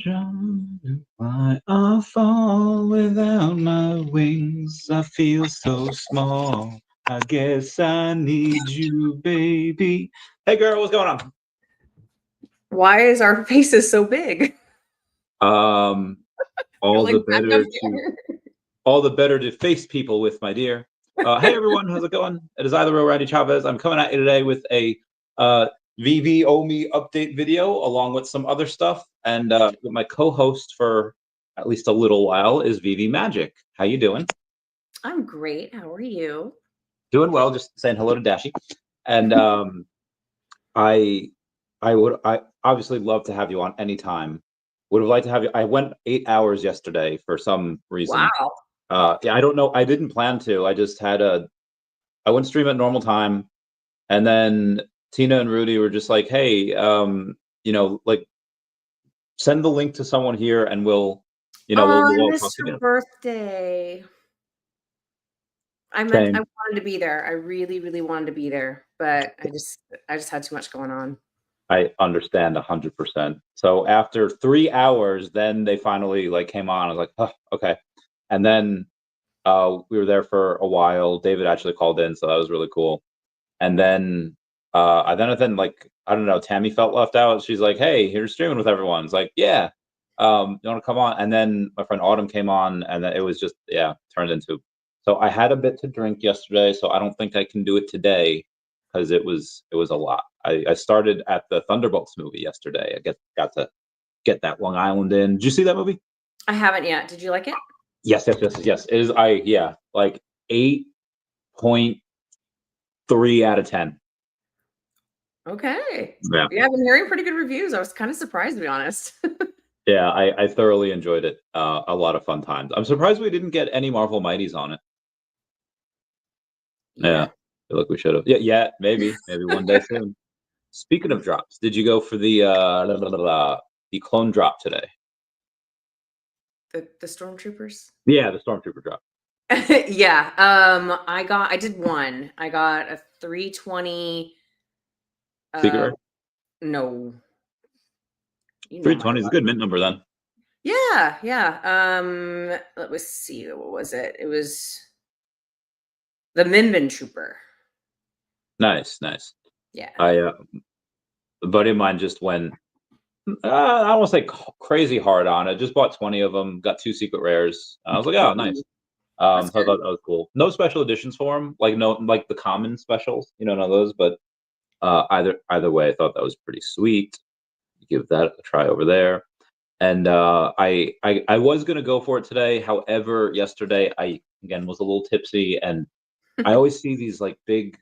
trying to fly, I fall without my wings. I feel so small. I guess I need you, baby. Hey, girl, what's going on? Why is our faces so big? All Like the better to all the better to face people with, my dear. Hey, everyone, how's it going? It is I, the real Randy Chavez. I'm coming at you today with a VeVe OMI update video, along with some other stuff, and with my co-host for at least a little while is VeVe Magic. How you doing? I'm great. How are you? Doing well. Just saying hello to Dashi, and I I obviously love to have you on anytime. Would have liked to have you. I went 8 hours yesterday for some reason. Wow. Yeah, I don't know. I didn't plan to. I just had I went stream at normal time, and then Tina and Rudy were just like, "Hey, like send the link to someone here, and we'll I all talk missed her together." birthday. I Same. wanted to be there. I really, really wanted to be there, but I just had too much going on. I understand 100%. So after 3 hours, then they finally came on. I was like, oh, okay. And then we were there for a while. David actually called in, so that was really cool. And then I don't know, Tammy felt left out. She's like, "Hey, you're streaming with everyone." It's like, "Yeah, you want to come on?" And then my friend Autumn came on, and then it was just turned into. So I had a bit to drink yesterday, so I don't think I can do it today because it was a lot. I started at the Thunderbolts movie yesterday. I got to get that Long Island in. Did you see that movie? I haven't yet. Did you like it? Yes, yes, yes, yes. It is like 8.3 out of 10. Okay. Yeah. Yeah, I've been hearing pretty good reviews. I was kind of surprised, to be honest. Yeah, I thoroughly enjoyed it. A lot of fun times. I'm surprised we didn't get any Marvel Mighties on it. Yeah, Yeah. I feel like we should have. Yeah, maybe one day soon. Speaking of drops, did you go for the the clone drop today? The stormtroopers? Yeah, the Stormtrooper drop. Yeah. I did one. I got a 320. Secret Uh Rare? no. You know my 320 is a luck. good mint number then. Yeah, yeah. Let me see. What was it? It was the Minbin Trooper. Nice, nice. Yeah. I a buddy of mine just went. I don't want to say crazy hard on it. Just bought 20 of them. Got 2 secret rares. I was like, oh, nice. Ooh, that's So I good. thought that was cool. No special editions for them, like the common specials, none of those. But either way, I thought that was pretty sweet. Give that a try over there. And I was gonna go for it today. However, yesterday I again was a little tipsy, and I always see these like big,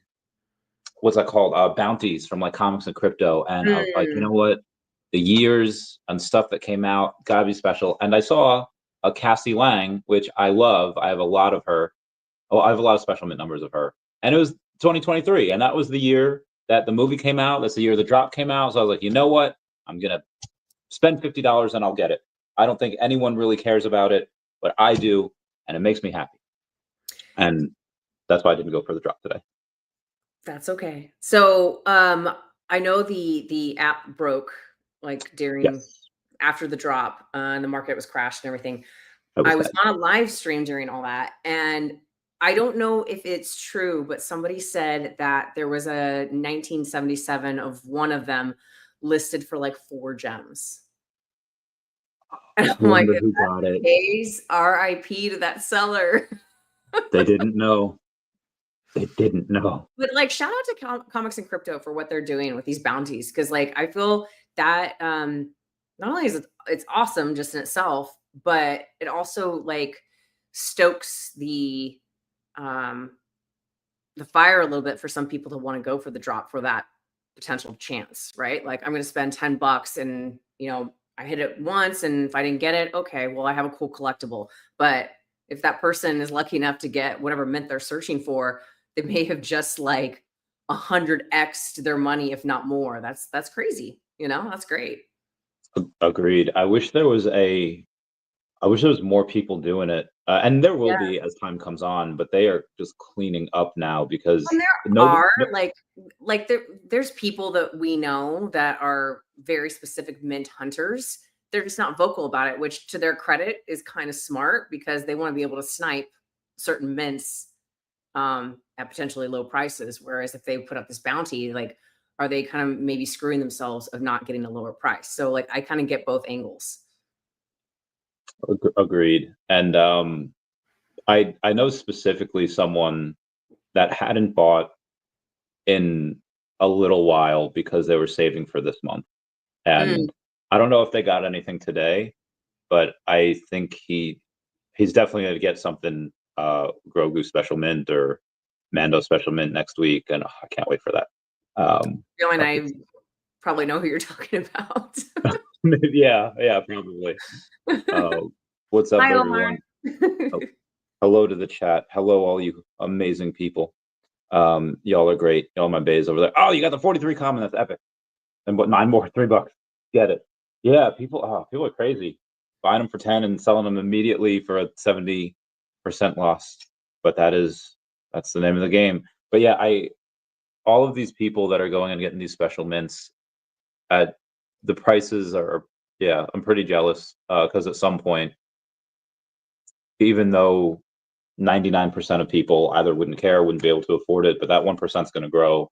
what's that called? Bounties from like comics and crypto, and I was like, you Mm. know what? The years and stuff that came out gotta be special. And I saw a Cassie Lang, which I love. I have a lot of her. Oh, I have a lot of special mint numbers of her. And it was 2023, and that was the year that the movie came out. That's the year the drop came out. So I was like, you know what? I'm gonna spend $50 and I'll get it. I don't think anyone really cares about it, but I do, and it makes me happy. And that's why I didn't go for the drop today. That's okay. So, I know the app broke like during Yes, after the drop, and the market was crashed and everything. that was I was sad. on a live stream during all that, and I don't know if it's true, but somebody said that there was a 1977 of one of them listed for like 4 gems. And I I'm like, wonder if who that's got the it. case, RIP to that seller. They didn't know. They didn't know. But like, shout out to comics and crypto for what they're doing with these bounties, because like I feel that not only is it's awesome just in itself, but it also like stokes um the fire a little bit for some people to want to go for the drop for that potential chance, right? Like I'm going to spend $10 and, I hit it once, and if I didn't get it, okay, well, I have a cool collectible. But if that person is lucky enough to get whatever mint they're searching for, they may have just like 100x their money, if not more. That's crazy. That's great. Agreed. I wish there was more people doing it, and there will Yeah. be as time comes on. But they are just cleaning up now because And there nobody. are No, there's people that we know that are very specific mint hunters, they're just not vocal about it, which to their credit is kind of smart because they want to be able to snipe certain mints at potentially low prices. Whereas if they put up this bounty, like, are they kind of maybe screwing themselves of not getting a lower price? So like, I kind of get both angles. Agreed. And I know specifically someone that hadn't bought in a little while because they were saving for this month. Mm. And I don't know if they got anything today, but I think he's definitely going to get something Grogu special mint or Mando special mint next week, and I can't wait for that. Feeling I probably know who you're talking about. Yeah, probably. What's up, Hi, Omar. everyone? Oh, hello to the chat. Hello, all you amazing people. Y'all are great. Y'all my bays over there. Oh, you got the 43 common. That's epic. And what, 9 more, $3. Get it. Yeah, people are crazy. Buying them for 10 and selling them immediately for a 70% loss. But that's the name of the game. But yeah, all of these people that are going and getting these special mints at the prices are, yeah, I'm pretty jealous because at some point, even though 99% of people either wouldn't care, wouldn't be able to afford it, but that 1% is going to grow,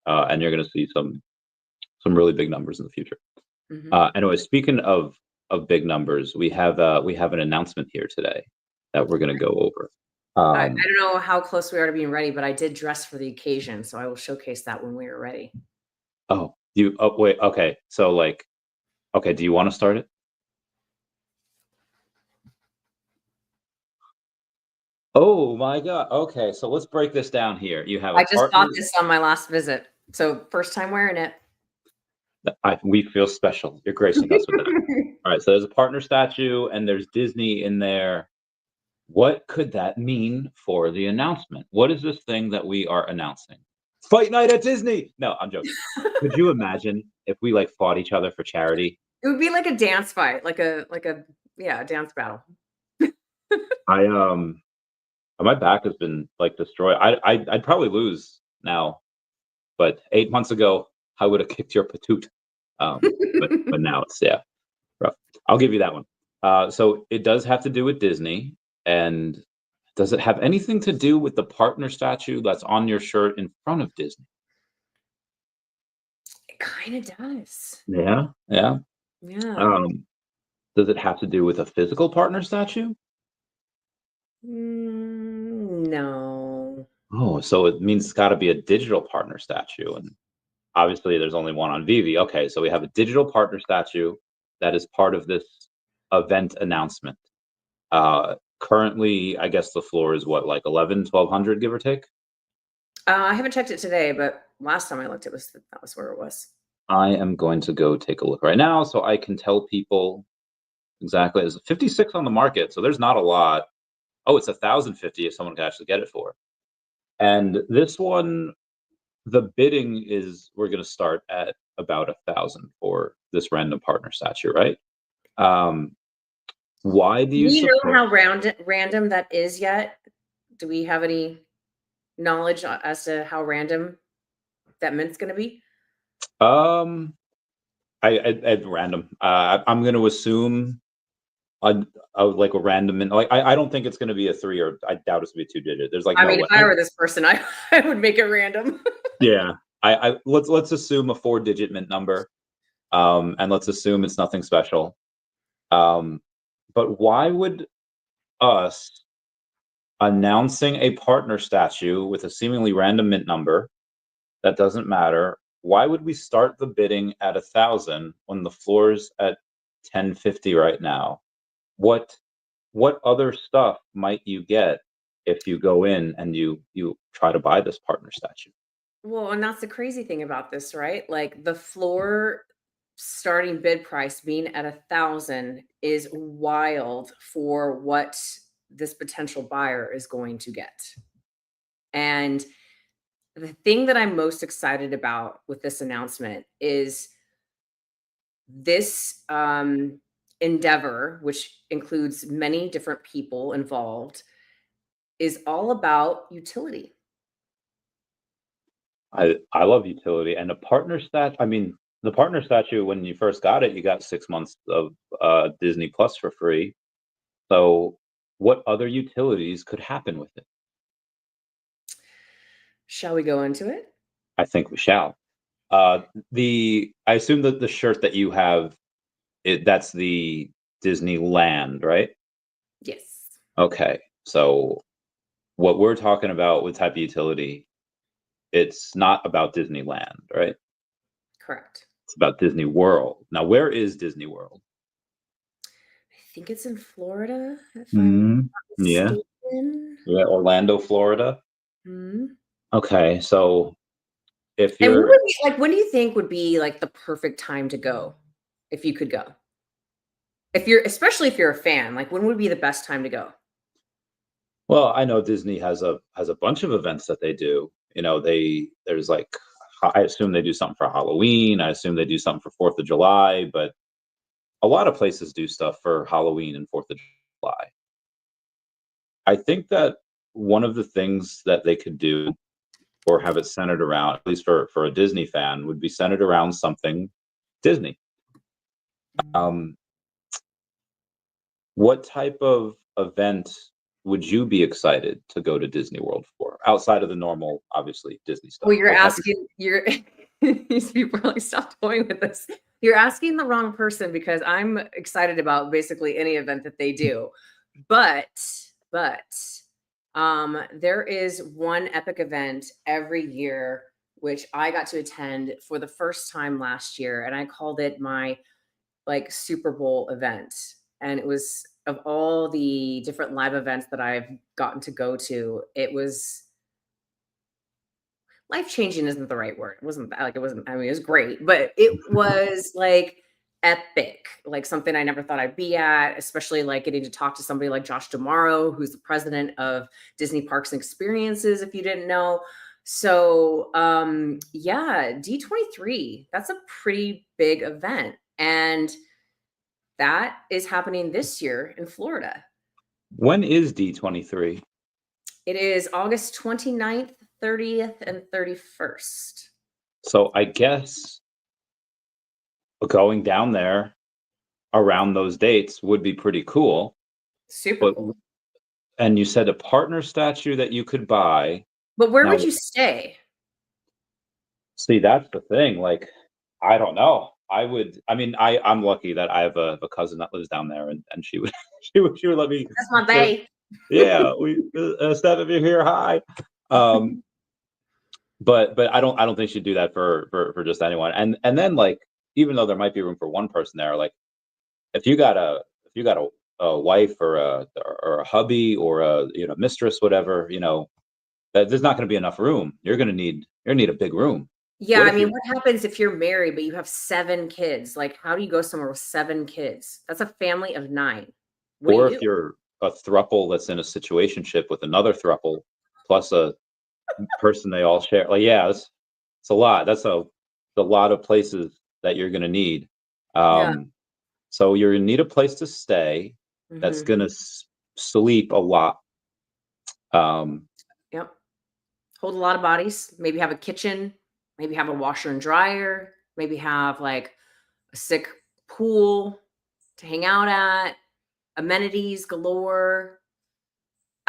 and you're going to see some really big numbers in the future. Anyway, speaking of big numbers, we have an announcement here today that we're going to go over. I don't know how close we are to being ready, but I did dress for the occasion, so I will showcase that when we are ready. Wait, okay. So okay, do you want to start it? Oh my God. Okay, so let's break this down here. You have I just bought this on my last visit, so first time wearing it. We feel special. You're gracing us with that. All right, so there's a partner statue and there's Disney in there. What could that mean for the announcement? What is this thing that we are announcing? Fight night at Disney. No, I'm joking. Could you imagine if we fought each other for charity? It would be like a dance fight, like a dance battle. My back has been destroyed. I'd probably lose now, but 8 months ago I would have kicked your patoot. But now it's rough. I'll give you that one. So it does have to do with Disney, and does it have anything to do with the partner statue that's on your shirt in front of Disney? It kind of does. Yeah. Does it have to do with a physical partner statue? No. Oh, so it means it's got to be a digital partner statue, and obviously there's only one on VeVe. Okay, so we have a digital partner statue that is part of this event announcement. Currently, I guess the floor is what, 1,100, give or take? I haven't checked it today, but last time I looked, that was where it was. I am going to go take a look right now so I can tell people exactly. There's 56 on the market, so there's not a lot. Oh, it's 1,050 if someone can actually get it for. And this one, the bidding is, we're going to start at about 1,000 for this random partner statue, right? Why do you? Do you know how random that is yet? Do we have any knowledge as to how random that mint's going to be? At random. I'm going to assume a random mint. I don't think it's going to be a 3, or I doubt it's going to be 2-digit. There's I mean, if I were this person, I would make it random. Yeah. Let's assume a 4-digit mint number, and let's assume it's nothing special. But why would us announcing a partner statue with a seemingly random mint number that doesn't matter? Why would we start the bidding at 1,000 when the floor's at 1,050 right now? What other stuff might you get if you go in and you try to buy this partner statue? Well, and that's the crazy thing about this, right? Like the floor starting bid price being at 1,000 is wild for what this potential buyer is going to get. And the thing that I'm most excited about with this announcement is this endeavor, which includes many different people involved, is all about utility. I love utility, and a partner stat. I mean, the partner statue, when you first got it, you got 6 months of Disney Plus for free. So what other utilities could happen with it? Shall we go into it? I think we shall. I assume that the shirt that you have, that's the Disneyland, right? Yes. Okay. So what we're talking about with type of utility, it's not about Disneyland, right? Correct. It's about Disney World. Now, where is Disney World? I think it's in Florida, if I'm not Yeah. mistaken. Yeah, Orlando, Florida. Mhm. Okay, so if And what you're would be like, when do you think would be like the perfect time to go if you could go? Especially if you're a fan, like when would be the best time to go? well, I know Disney has a bunch of events that they do. You know, there's like I assume they do something for Halloween. I assume they do something for 4th of July, but a lot of places do stuff for Halloween and 4th of July. I think that one of the things that they could do or have it centered around, at least for a Disney fan, would be centered around something Disney. Um, what type of event would you be excited to go to Disney World for, outside of the normal, obviously, Disney stuff? Well, you're What type of asking, these people are like, stop toying with this. You're asking the wrong person because I'm excited about basically any event that they do. But, there is one epic event every year, which I got to attend for the first time last year. And I called it my like Super Bowl event. And it was, of all the different live events that I've gotten to go to, it was life changing isn't the right word. It wasn't that, like, it wasn't, I mean, it was great, but it was like epic, like something I never thought I'd be at, especially like getting to talk to somebody like Josh Damaro, who's the president of Disney Parks and Experiences, if you didn't know. So, yeah, D23, that's a pretty big event. And that is happening this year in Florida. when is D23? It is August 29th, 30th, and 31st. So I guess going down there around those dates would be pretty cool. Super But cool. and you said a partner statue that you could buy. But where Now, would you stay? see, that's the thing. Like, I don't know. I mean, I'm lucky that I have a cousin that lives down there, and she would she would let me. That's my bae. Yeah, we Steph, if you're here, hi. Um, but I don't think she'd do that for just anyone. And then like, even though there might be room for one person there, like if you got a wife or a hubby or a mistress, whatever, that there's not going to be enough room. You're gonna need a big room. Yeah, What I if mean, you're what happens if you're married, but you have 7 kids? Like, how do you go somewhere with 7 kids? That's a family of 9. What do you or do? if you're a throuple that's in a situationship with another throuple plus a person they all share? Like, yeah, it's a lot. That's a lot of places that you're gonna need. Yeah. So you're gonna need a place to stay that's Mhm. gonna sleep a lot. Um, Yep. Hold a lot of bodies. Maybe have a kitchen, maybe have a washer and dryer, maybe have, like, a sick pool to hang out at, amenities galore.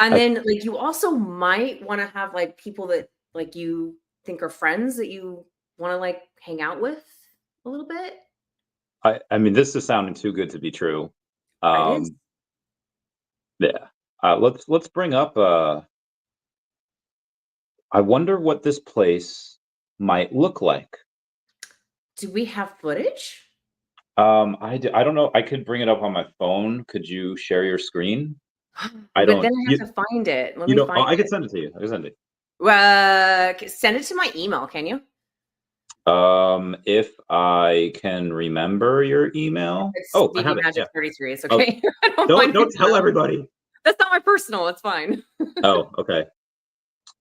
And I, then, like, you also might wanna have, like, people that, like, you think are friends that you wanna, like, hang out with a little bit. I mean, this is sounding too good to be true. It is. Um, yeah. Let's bring up. I wonder what this place might look like. Do we have footage? I don't know. I could bring it up on my phone. Could you share your screen? I But don't. then I have to find it. Let You me don't. Oh, find I could it. send it to you. I can send it. Send it to my email, can you? If I can remember your email. It's Oh, I have VeVe it. Yeah. Magic 33. It's Oh, okay. I don't don't mind. don't tell everybody. That's not my personal. It's fine. Oh, okay.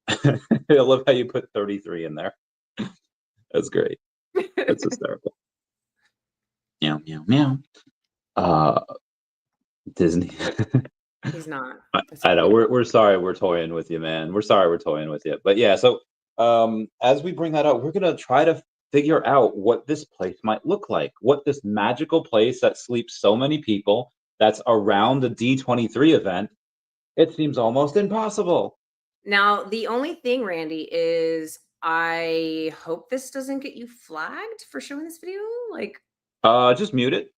I love how you put 33 in there. That's great. That's hysterical. Meow meow meow. Uh, Disney. He's not. I, That's I know okay. we're sorry we're toying with you, man. We're sorry we're toying with you. But yeah, so as we bring that up, we're gonna try to figure out what this place might look like, what this magical place that sleeps so many people that's around the D23 event. It seems almost impossible. Now, the only thing, Randy, is I hope this doesn't get you flagged for showing this video. Like, Just mute it.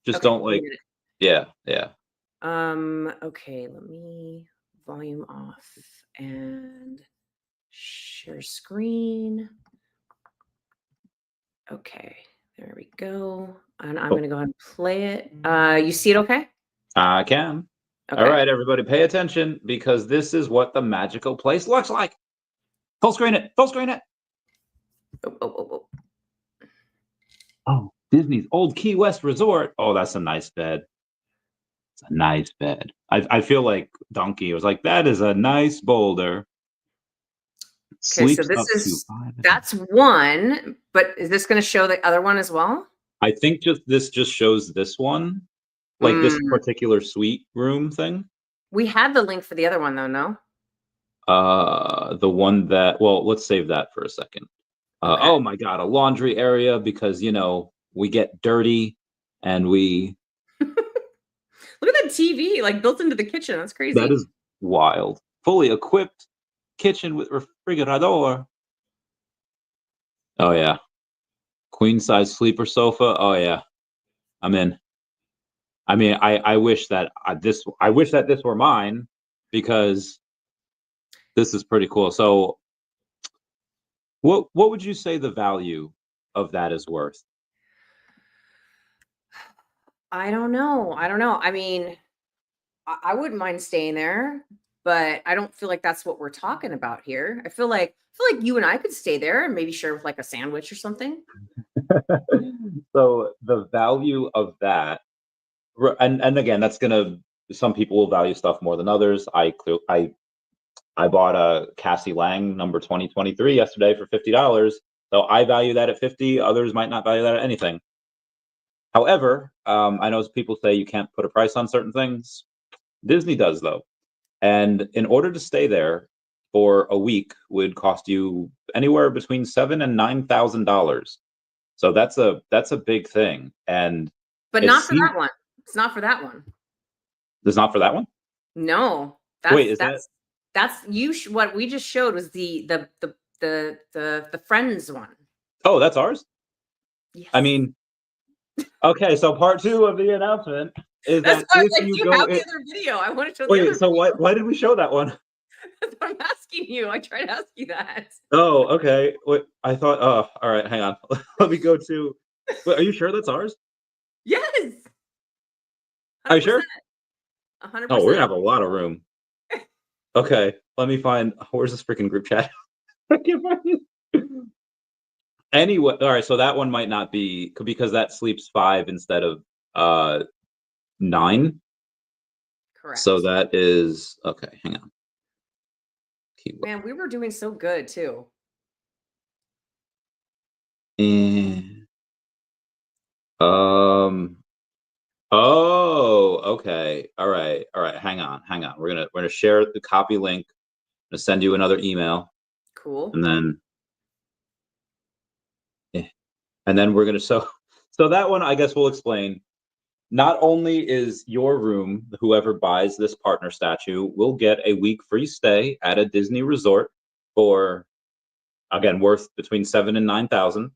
Just okay, don't like, mute it. yeah, yeah. Okay, let me volume off and share screen. Okay, there we go. And I'm gonna go ahead and play it. You see it okay? I can. Okay. All right, everybody, pay attention because this is what the magical place looks like. Full screen it. Full screen it. Oh, Disney's Old Key West Resort. Oh, that's a nice bed. It's a nice bed. I feel like Donkey was like, that is a nice boulder. Okay, so this is that's one, but is this going to show the other one as well? I think this just shows this one, like this particular suite room thing. We had the link for the other one though, no? The one that, well, let's save that for a second. Okay. Oh my God, a laundry area because, you know, we get dirty and we. Look at that TV, like built into the kitchen. That's crazy. That is wild. Fully equipped kitchen with refrigerator. Oh yeah. Queen size sleeper sofa. Oh yeah. I'm in. I mean, I wish that this were mine because this is pretty cool. So what would you say the value of that is worth? I don't know. I mean, I wouldn't mind staying there, but I don't feel like that's what we're talking about here. I feel like you and I could stay there and maybe share with like a sandwich or something. So the value of that, and again, that's gonna, some people will value stuff more than others. I bought a Cassie Lang number 2023 yesterday for $50. So I value that at 50. Others might not value that at anything. However, I know people say you can't put a price on certain things. Disney does though. And in order to stay there for a week would cost you anywhere between $7,000 and $9,000. So that's a big thing. And but not for that one. It's not for that one. It's not for that one? No. What we just showed was the Friends one. Oh, that's ours? Yes. I mean, okay, so part 2 of the announcement is that's that why if you go have the other video. I want to show the other so video. why did we show that one? That's what I'm asking you. I tried to ask you that. Oh, okay. Wait, I thought, oh, all right, hang on. Let me go to, wait, are you sure that's ours? Yes. 100%. Are you sure? 100%. Oh, we're gonna have a lot of room. Okay, let me find, where's this freaking group chat? I can't find it. Anyway, all right, so that one might not be, because that sleeps 5 instead of 9. Correct. So that is, okay, hang on. Man, we were doing so good too. And oh, okay. All right. Hang on. We're gonna share the copy link. I'm gonna send you another email. Cool. And then we're gonna, so that one I guess we'll explain. Not only is your room, whoever buys this partner statue will get a week free stay at a Disney resort for, again, worth between 7,000 and 9,000.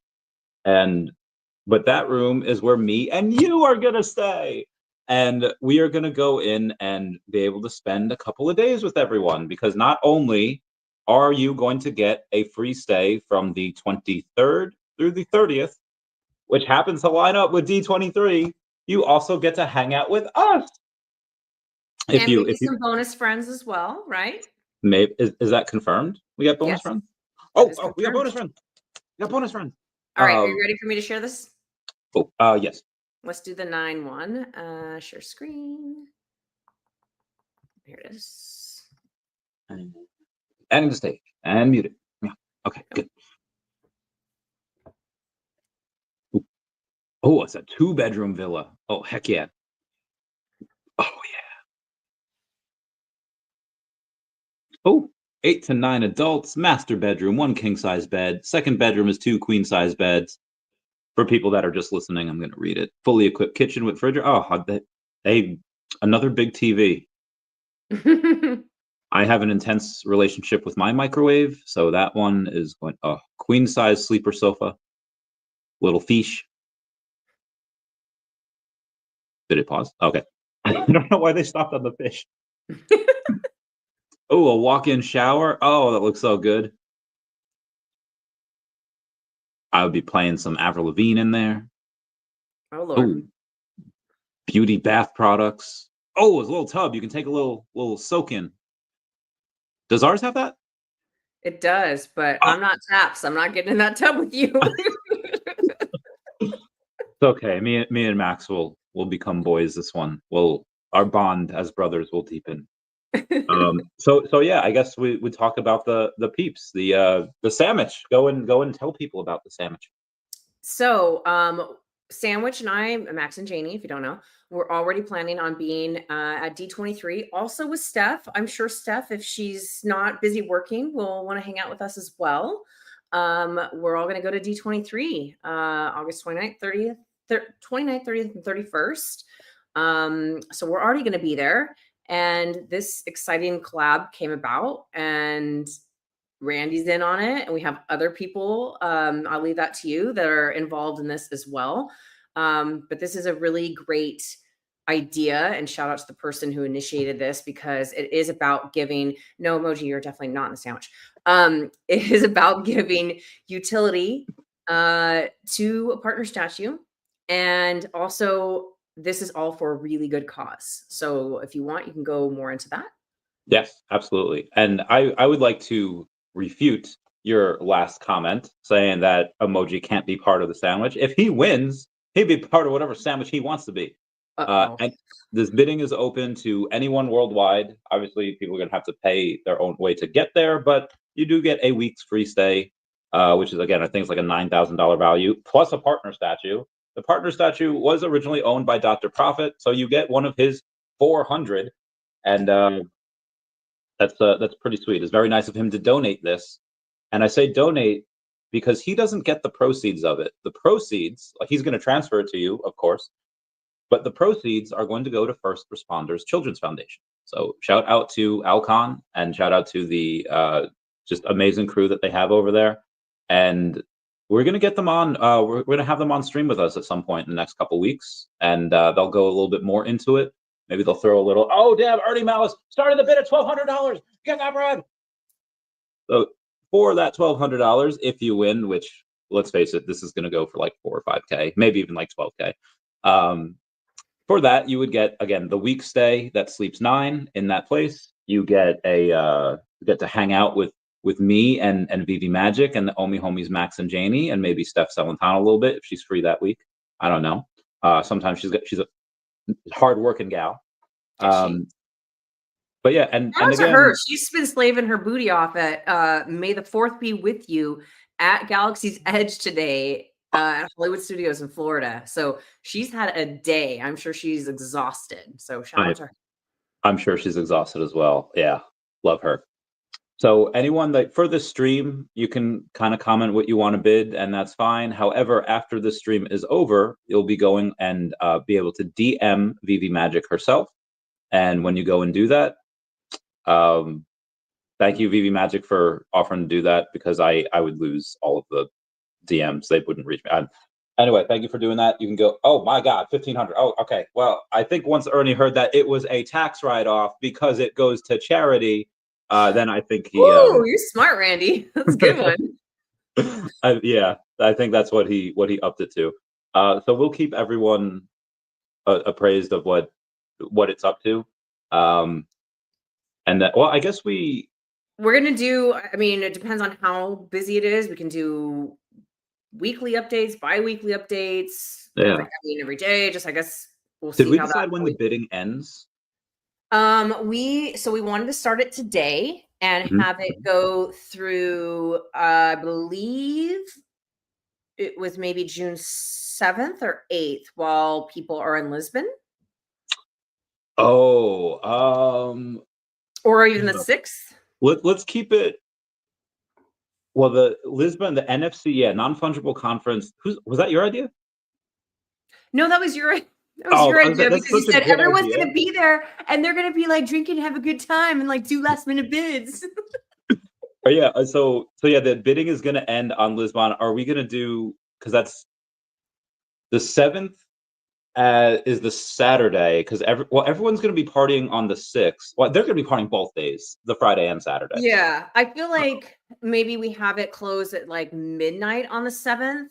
But that room is where me and you are gonna stay. And we are gonna go in and be able to spend a couple of days with everyone, because not only are you going to get a free stay from the 23rd through the 30th, which happens to line up with D23, you also get to hang out with us. Maybe some bonus friends as well, right? Maybe is that confirmed? We got bonus friends? Oh, we got bonus friends. All right, are you ready for me to share this? Oh, yes. Let's do the 9-1. Share screen. Here it is. Adding the stage and mute it. Yeah. Okay, good. Oh, it's a 2-bedroom villa. Oh, heck yeah. Oh, yeah. Oh, 8 to 9 adults, master bedroom, 1 king-size bed. Second bedroom is 2 queen-size beds. For people that are just listening, I'm going to read it. Fully equipped kitchen with refrigerator. Oh, another big TV. I have an intense relationship with my microwave, so that one is going. Oh, queen-size sleeper sofa. Little fish. Did it pause? Okay. I don't know why they stopped on the fish. Oh, a walk-in shower. Oh, that looks so good. I would be playing some Avril Lavigne in there. Oh Lord. Ooh, beauty bath products. Oh, it's a little tub. You can take a little soak in. Does ours have that? It does, but I'm not tapped, so I'm not getting in that tub with you. It's okay. Me and Max will become boys this one. Our bond as brothers will deepen. So yeah, I guess we would talk about the peeps, the sandwich. Go and tell people about the sandwich. So, Sandwich and I, Max and Janie, if you don't know, we're already planning on being at D23. Also with Steph. I'm sure Steph, if she's not busy working, will want to hang out with us as well. We're all going to go to D23 August 29th, 30th, 29th, 30th, and 31st. So we're already going to be there. And this exciting collab came about, and Randy's in on it, and we have other people. I'll leave that to you that are involved in this as well. But this is a really great idea, and shout out to the person who initiated this, because it is about giving. No emoji, you're definitely not in the sandwich. It is about giving utility to a partner statue, and also this is all for a really good cause. So if you want, you can go more into that. Yes, absolutely. And I would like to refute your last comment saying that emoji can't be part of the sandwich. If he wins, he'd be part of whatever sandwich he wants to be. And this bidding is open to anyone worldwide. Obviously, people are going to have to pay their own way to get there, but you do get a week's free stay, which is, again, I think it's like a $9,000 value, plus a partner statue. The partner statue was originally owned by Dr. Profit, so you get one of his 400, and that's pretty sweet. It's very nice of him to donate this. And I say donate because he doesn't get the proceeds of it. The proceeds, like, he's going to transfer it to you, of course, but the proceeds are going to go to First Responders Children's Foundation. So shout out to Alcon, and shout out to the just amazing crew that they have over there. And we're going to get them on. We're going to have them on stream with us at some point in the next couple weeks, and they'll go a little bit more into it. Maybe they'll throw a little, oh, damn, Ernie Malice started the bid at $1,200. Get that bread. So for that $1,200, if you win, which, let's face it, this is going to go for like 4 or 5K, maybe even like 12K. For that, you would get, again, the week stay that sleeps 9 in that place. You get to hang out with me and VeVe Magic and the OMI homies Max and Janie, and maybe Steph Celentano a little bit if she's free that week. I don't know. Sometimes she's a hard-working gal. But yeah, and again, her. She's been slaving her booty off at May the 4th be with you at Galaxy's Edge today at Hollywood Studios in Florida. So she's had a day. I'm sure she's exhausted. So shout out to her. I'm sure she's exhausted as well. Yeah, love her. So anyone that for the stream, you can kind of comment what you want to bid, and that's fine. However, after the stream is over, you'll be going and be able to DM VeVe Magic herself. And when you go and do that, thank you, VeVe Magic, for offering to do that, because I would lose all of the DMs. They wouldn't reach me. Anyway, thank you for doing that. You can go, oh my God, 1,500. Oh, okay. Well, I think once Ernie heard that it was a tax write-off because it goes to charity, then I think he. Ooh, you're smart, Randy. That's a good one. Yeah, I think that's what he upped it to. So we'll keep everyone appraised of what it's up to. And that, well, I guess we're gonna do. I mean, it depends on how busy it is. We can do weekly updates, bi-weekly updates. Yeah. Every day. Just, I guess we'll see. Did we how decide when the bidding ends? We wanted to start it today and have it go through, I believe it was maybe June 7th or 8th while people are in Lisbon. Oh, or even the 6th. Let's keep it. Well, the Lisbon, the NFC, yeah, non-fungible conference. Was that your idea? No, that was your idea That's because you such a said good everyone's idea. gonna be there and they're gonna be like drinking and have a good time and like do last minute bids. Oh yeah, so yeah, the bidding is gonna end on Lisbon. Are we gonna do, because that's the 7th is the Saturday, because everyone's gonna be partying on the 6th. Well, they're gonna be partying both days, the Friday and Saturday. Yeah, I feel like maybe we have it closed at like midnight on the 7th.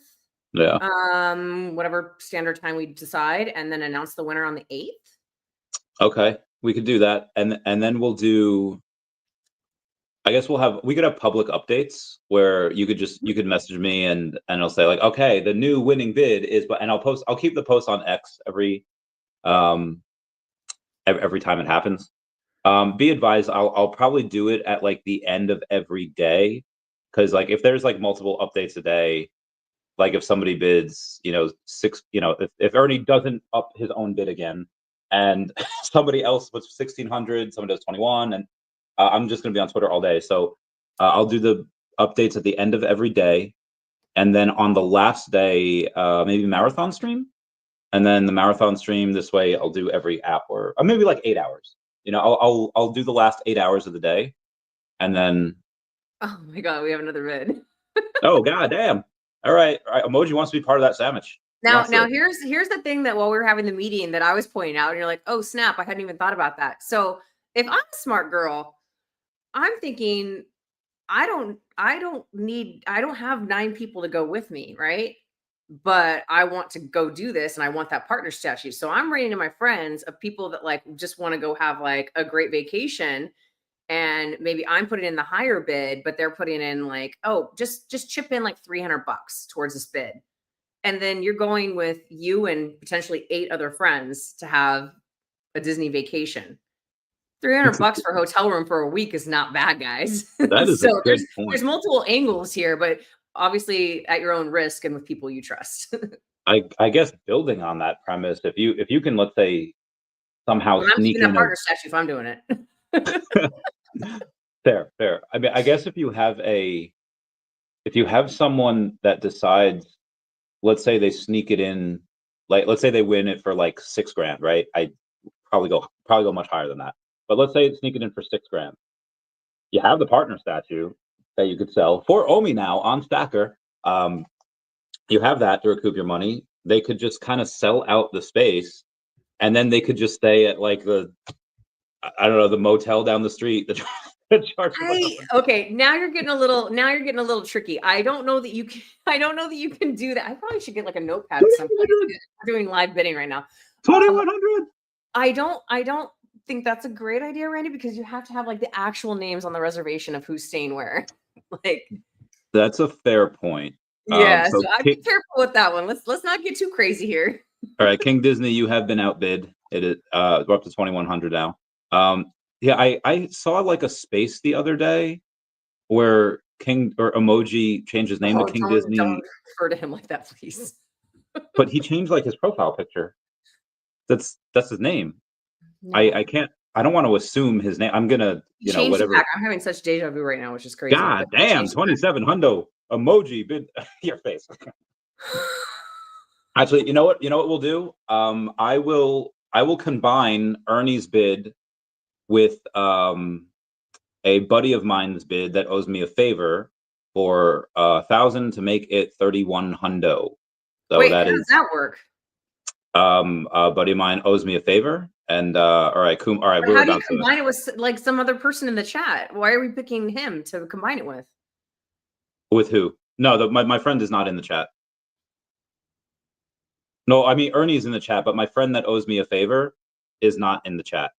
Yeah. Whatever standard time we decide, and then announce the winner on the 8th. Okay, we could do that, and then we'll do. I guess we could have public updates where you could message me and I'll say like, okay, the new winning bid is, and I'll keep the post on X um every time it happens. Be advised, I'll probably do it at like the end of every day, because like if there's like multiple updates a day, like if somebody bids, six, if Ernie doesn't up his own bid again, and somebody else puts 1,600, somebody does 21, and I'm just going to be on Twitter all day. So I'll do the updates at the end of every day, and then on the last day, maybe marathon stream, and then the marathon stream this way I'll do every hour, or maybe like 8 hours. I'll do the last 8 hours of the day, and then. Oh my god, we have another bid. Oh god damn! All right, Emoji wants to be part of that sandwich. Now here's the thing that while we were having the meeting that I was pointing out, and you're like, oh snap, I hadn't even thought about that. So if I'm a smart girl, I'm thinking I don't have 9 people to go with me, right? But I want to go do this and I want that partner statue. So I'm writing to my friends of people that like just want to go have like a great vacation. And maybe I'm putting in the higher bid, but they're putting in like, oh, just chip in like $300 towards this bid. And then you're going with you and potentially 8 other friends to have a Disney vacation. $300 for a hotel room for a week is not bad, guys. That is So a good point. there's multiple angles here, but obviously at your own risk and with people you trust. I guess building on that premise, if you can, let's say, somehow I'm sneak keeping in a partner statue if I'm doing it. fair. I mean, I guess if you have someone that decides, let's say they sneak it in, like let's say they win it for like $6,000, right? I probably go much higher than that. But let's say sneak it in for $6,000. You have the partner statue that you could sell for OMI now on Stacker. You have that to recoup your money. They could just kind of sell out the space, and then they could just stay at like the motel down the street. Okay, now you're getting a little tricky. I don't know that you can do that. I probably should get like a notepad at some point. We're doing live bidding right now. 2,100. I don't think that's a great idea, Randy, because you have to have like the actual names on the reservation of who's staying where. Like, that's a fair point. Yeah, so I'd be careful with that one. Let's not get too crazy here. All right, King Disney, you have been outbid. It is we're up to 2,100 now. Yeah, I saw like a space the other day where King or Emoji changed his name to King Disney. Don't refer to him like that, please. But he changed like his profile picture. That's his name. No. I don't want to assume his name. I'm gonna, whatever. I'm having such deja vu right now, which is crazy. God damn, 27 hundo. Emoji bid your face. Actually, you know what we'll do? I will combine Ernie's bid with a buddy of mine's bid that owes me a favor for 1,000 to make it 31 hundo. So wait, how does that work? A buddy of mine owes me a favor, and all right, all right. How do you combine it with like some other person in the chat? Why are we picking him to combine it with? With who? No, my friend is not in the chat. No, I mean Ernie's in the chat, but my friend that owes me a favor is not in the chat.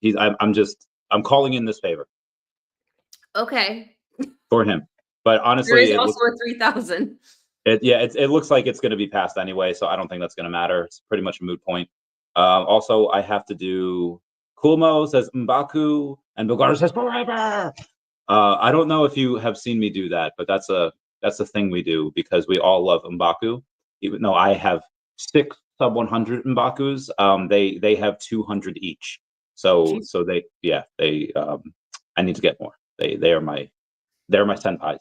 I'm calling in this favor. Okay. For him, but honestly, there is also a 3,000. It looks like it's going to be passed anyway, so I don't think that's going to matter. It's pretty much a moot point. Also, I have to do. Kulmo says M'Baku, and Bogart says forever. I don't know if you have seen me do that, but that's a thing we do because we all love M'Baku. Even though I have 6 sub 100 M'Bakus, they have 200 each. So they I need to get more. They're my senpais.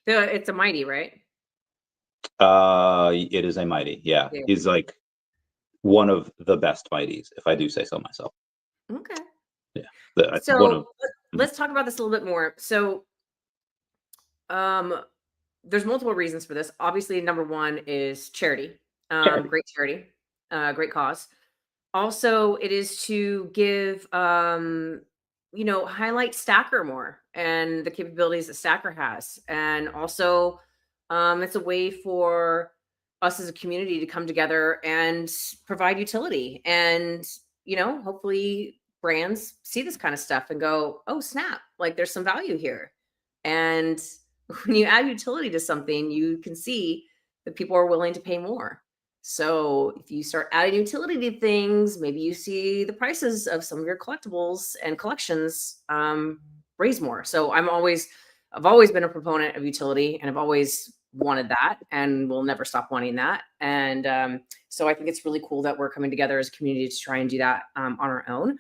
It's a mighty, right? It is a mighty. Yeah, Yeah. he's like one of the best mighties, if I do say so myself. Okay. Yeah, one So of. let's talk about this a little bit more. So, um, there's multiple reasons for this. Obviously, number one is charity. Charity. Great charity, great cause. Also, it is to give, highlight Stacker more and the capabilities that Stacker has. And also, it's a way for us as a community to come together and provide utility. And, hopefully brands see this kind of stuff and go, oh, snap, like there's some value here. And when you add utility to something, you can see that people are willing to pay more. So if you start adding utility to things, maybe you see the prices of some of your collectibles and collections raise more. So I've always been a proponent of utility, and I've always wanted that, and we'll never stop wanting that. And so I think it's really cool that we're coming together as a community to try and do that on our own.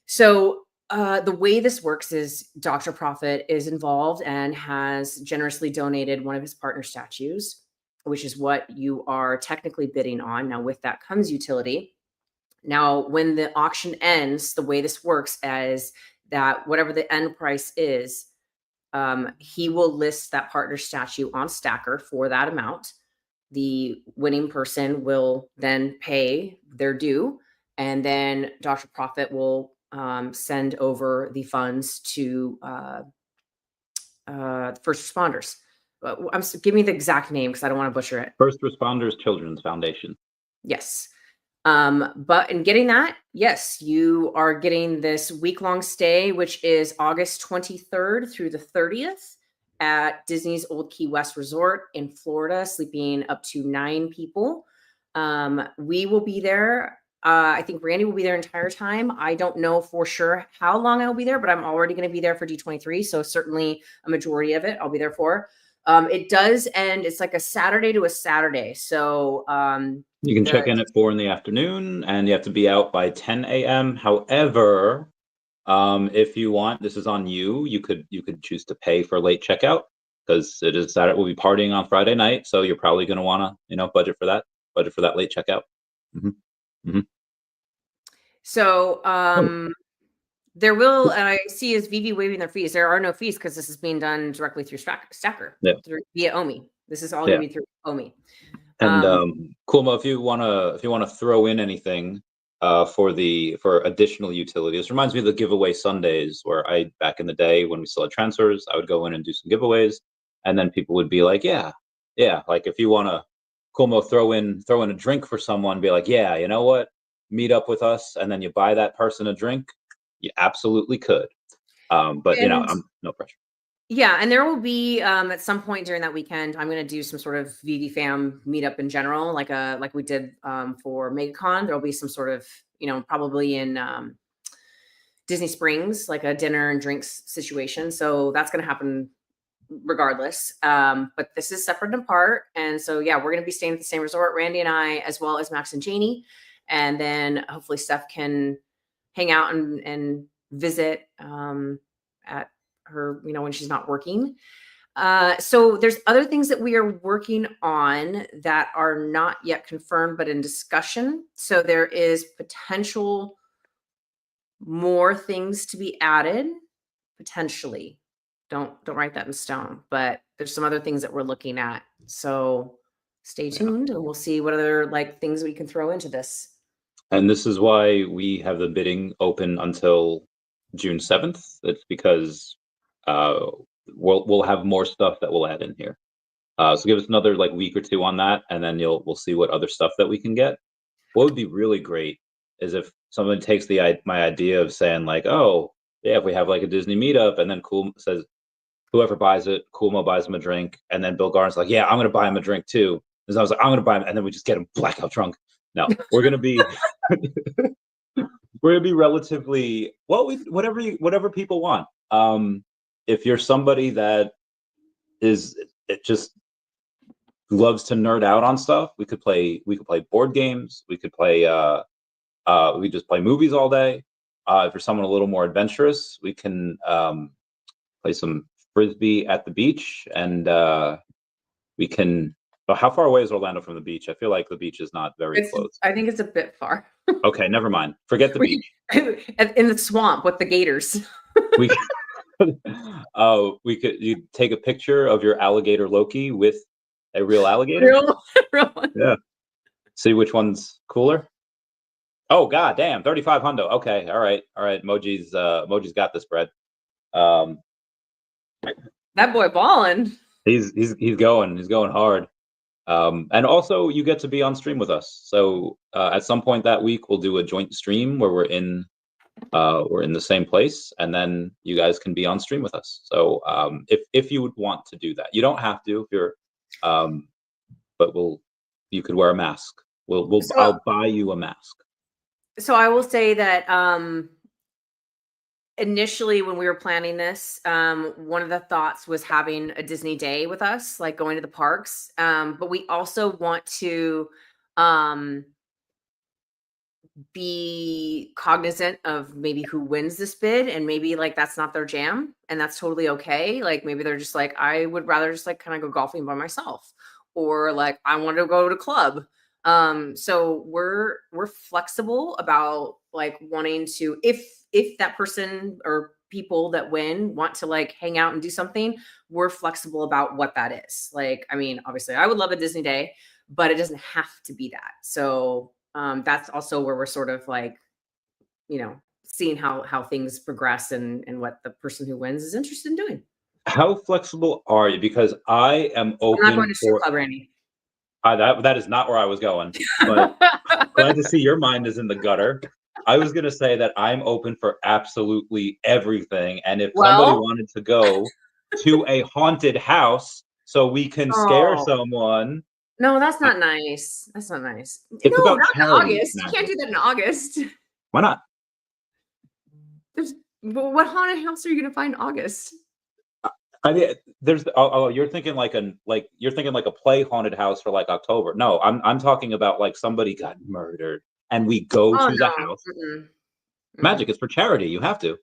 So the way this works is Dr. Profit is involved and has generously donated one of his partner statues, which is what you are technically bidding on. Now, with that comes utility. Now, when the auction ends, the way this works is that whatever the end price is, he will list that partner statue on Stacker for that amount. The winning person will then pay their due, and then Dr. Profit will send over the funds to first responders. Give me the exact name because I don't want to butcher it. First Responders Children's Foundation. Yes. But in getting that, yes, you are getting this week-long stay, which is August 23rd through the 30th at Disney's Old Key West Resort in Florida, sleeping up to 9 people. We will be there. I think Randy will be there entire time. I don't know for sure how long I'll be there, but I'm already going to be there for D23. So certainly a majority of it I'll be there for. It does end. It's like a Saturday to a Saturday. So you can check in at 4 PM, and you have to be out by 10 AM. However, if you want, this is on you. You could choose to pay for late checkout because it is Saturday. We'll be partying on Friday night, so you're probably going to want to, budget for that late checkout. Mm-hmm. Mm-hmm. So there will, and I see is VeVe waiving their fees. There are no fees because this is being done directly through Stacker, via OMI. This is all going to be through OMI. And Kulma, if you wanna throw in anything for additional utility, this reminds me of the giveaway Sundays where back in the day when we still had transfers, I would go in and do some giveaways, and then people would be like, yeah, like if you wanna, Kulma, throw in a drink for someone, be like, yeah, you know what, meet up with us, and then you buy that person a drink, you absolutely could. But I'm no pressure. Yeah, and there will be at some point during that weekend, I'm going to do some sort of VeVe fam meetup in general, like we did for MegaCon. There'll be some sort of, probably in Disney Springs, like a dinner and drinks situation. So that's going to happen regardless. But this is separate and apart. And so, yeah, we're going to be staying at the same resort, Randy and I, as well as Max and Janie. And then hopefully Steph can hang out and visit at her, when she's not working. So there's other things that we are working on that are not yet confirmed, but in discussion. So there is potential more things to be added, potentially. Don't write that in stone, but there's some other things that we're looking at. So stay tuned and we'll see what other things we can throw into this. And this is why we have the bidding open until June 7th. It's because we'll have more stuff that we'll add in here. So give us another week or two on that, and then we'll see what other stuff that we can get. What would be really great is if someone takes my idea of saying oh yeah, if we have a Disney meetup, and then says whoever buys it, Kulmo buys him a drink, and then Bill Garn's like, yeah, I'm gonna buy him a drink too. And I was like, I'm gonna buy him, and then we just get him blackout drunk. No, we're gonna be we're gonna be relatively whatever people want. If you're somebody that just loves to nerd out on stuff, we could play board games. We could play we just play movies all day. If you're someone a little more adventurous, we can play some frisbee at the beach, and we can. Well, how far away is Orlando from the beach? I feel like the beach is not very close. I think it's a bit far. Okay, never mind. Forget the beach. In the swamp with the gators. We we could you take a picture of your alligator Loki with a real alligator. Real one. Yeah. See which one's cooler. Oh god damn, 35 hundo. Okay, all right. Moji's got this, bread. That boy balling. He's going hard. And also you get to be on stream with us. So at some point that week we'll do a joint stream where we're in the same place, and then you guys can be on stream with us. So if you would want to do that, you don't have to if you're but you could wear a mask. I'll buy you a mask. So I will say that initially when we were planning this, one of the thoughts was having a Disney day with us, like going to the parks. But we also want to be cognizant of maybe who wins this bid, and maybe like that's not their jam, and that's totally okay. Like maybe they're just like, I would rather just like kind of go golfing by myself, or like I want to go to club. So we're flexible about like wanting to, if that person or people that win want to like hang out and do something, we're flexible about what that is. Like, I mean, obviously I would love a Disney day, but it doesn't have to be that. So that's also where we're sort of like, seeing how things progress and what the person who wins is interested in doing. How flexible are you? Because I am open. I'm not going to strip club, Randy. That is not where I was going. But glad to see your mind is in the gutter. I was going to say that I'm open for absolutely everything. And if somebody wanted to go to a haunted house so we can scare someone. No, that's not nice. That's not nice. It's no, about not in charity, August. You can't do that in August. Why not? What haunted house are you going to find in August? I mean, you're thinking like a play haunted house for like October. No, I'm talking about like somebody got murdered and we go to the house. Magic is for charity. You have to.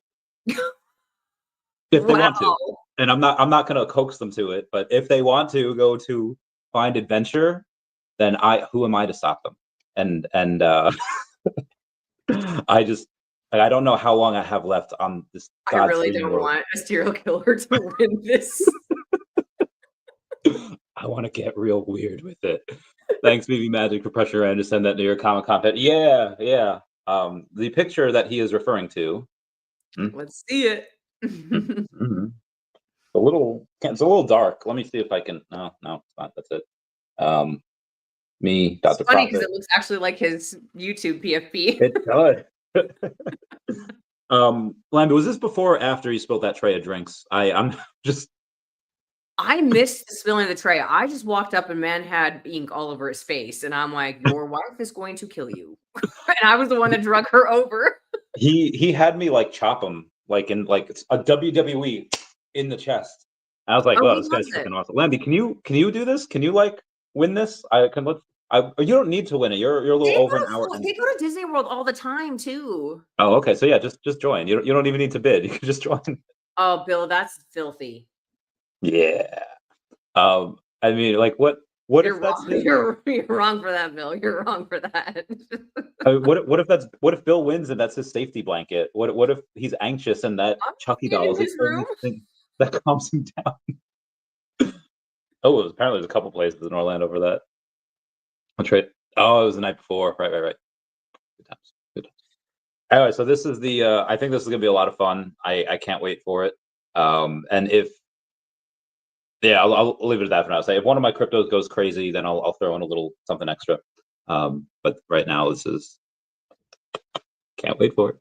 If they want to. And I'm not going to coax them to it, but if they want to go to find adventure, then who am I to stop them? And I don't know how long I have left on this. I really don't want a serial killer to win this. I want to get real weird with it. Thanks, VeVe Magic, for pressuring to send that New York Comic Con. Yeah. The picture that he is referring to. Let's see it. Mm-hmm. It's a little dark. Let me see if I can. No, it's not. That's it. Me, Dr. It's funny because it looks actually like his YouTube PFP. It does. Lambie, was this before or after you spilled that tray of drinks? I missed the spilling of the tray. I just walked up and man had ink all over his face, and I'm like, "Your wife is going to kill you." And I was the one that drug her over. He had me like chop him like in like a WWE in the chest. And I was like, "Oh, this guy's freaking awesome." Lambie, can you do this? Can you like win this? You don't need to win it. You're a little over an hour. They go to Disney World all the time too. Oh, okay. So yeah, just join. You don't even need to bid. You can just join. Oh, Bill, that's filthy. Yeah. I mean, like what you're if that's wrong. You're wrong for that, Bill. You're wrong for that. What if Bill wins and that's his safety blanket? What if he's anxious and that Chucky doll is the only thing that calms him down? Apparently there's a couple places in Orlando for that. It was the night before. Right. Good times. Anyway, so this is I think this is gonna be a lot of fun. I can't wait for it. And I'll leave it at that for now. Say if one of my cryptos goes crazy, then I'll throw in a little something extra. But right now can't wait for it.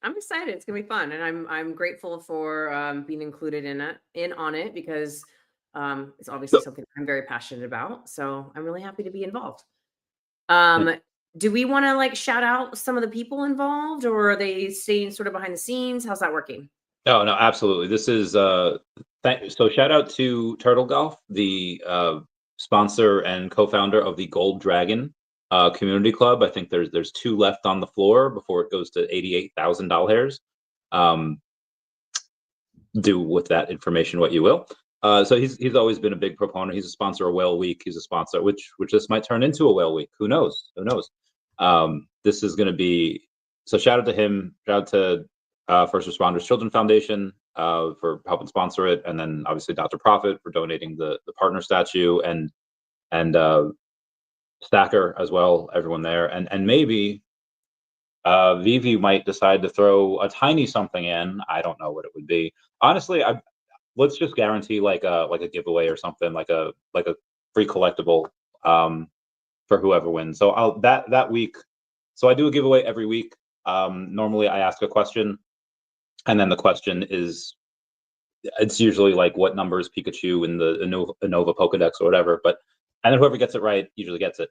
I'm excited. It's gonna be fun, and I'm grateful for being included in on it because it's obviously something I'm very passionate about. So I'm really happy to be involved. Do we want to like shout out some of the people involved, or are they staying sort of behind the scenes? How's that working? No, absolutely. This is so shout out to Turtle Golf, the sponsor and co-founder of the Gold Dragon community club. I think there's 2 left on the floor before it goes to $88,000. do with that information what you will. So he's always been a big proponent. He's a sponsor of Whale Week. He's a sponsor, which this might turn into a Whale Week. Who knows? Who knows? This is going to be, so shout out to him. Shout out to First Responders Children Foundation for helping sponsor it, and then obviously Dr. Profit for donating the partner statue, and Stacker as well. Everyone there, and maybe VeVe might decide to throw a tiny something in. I don't know what it would be. Honestly, let's just guarantee like a giveaway or something, like a free collectible for whoever wins. So that week. So I do a giveaway every week. Normally I ask a question, and then the question is, it's usually like what number is Pikachu in the Innova Pokedex or whatever. And then whoever gets it right usually gets it.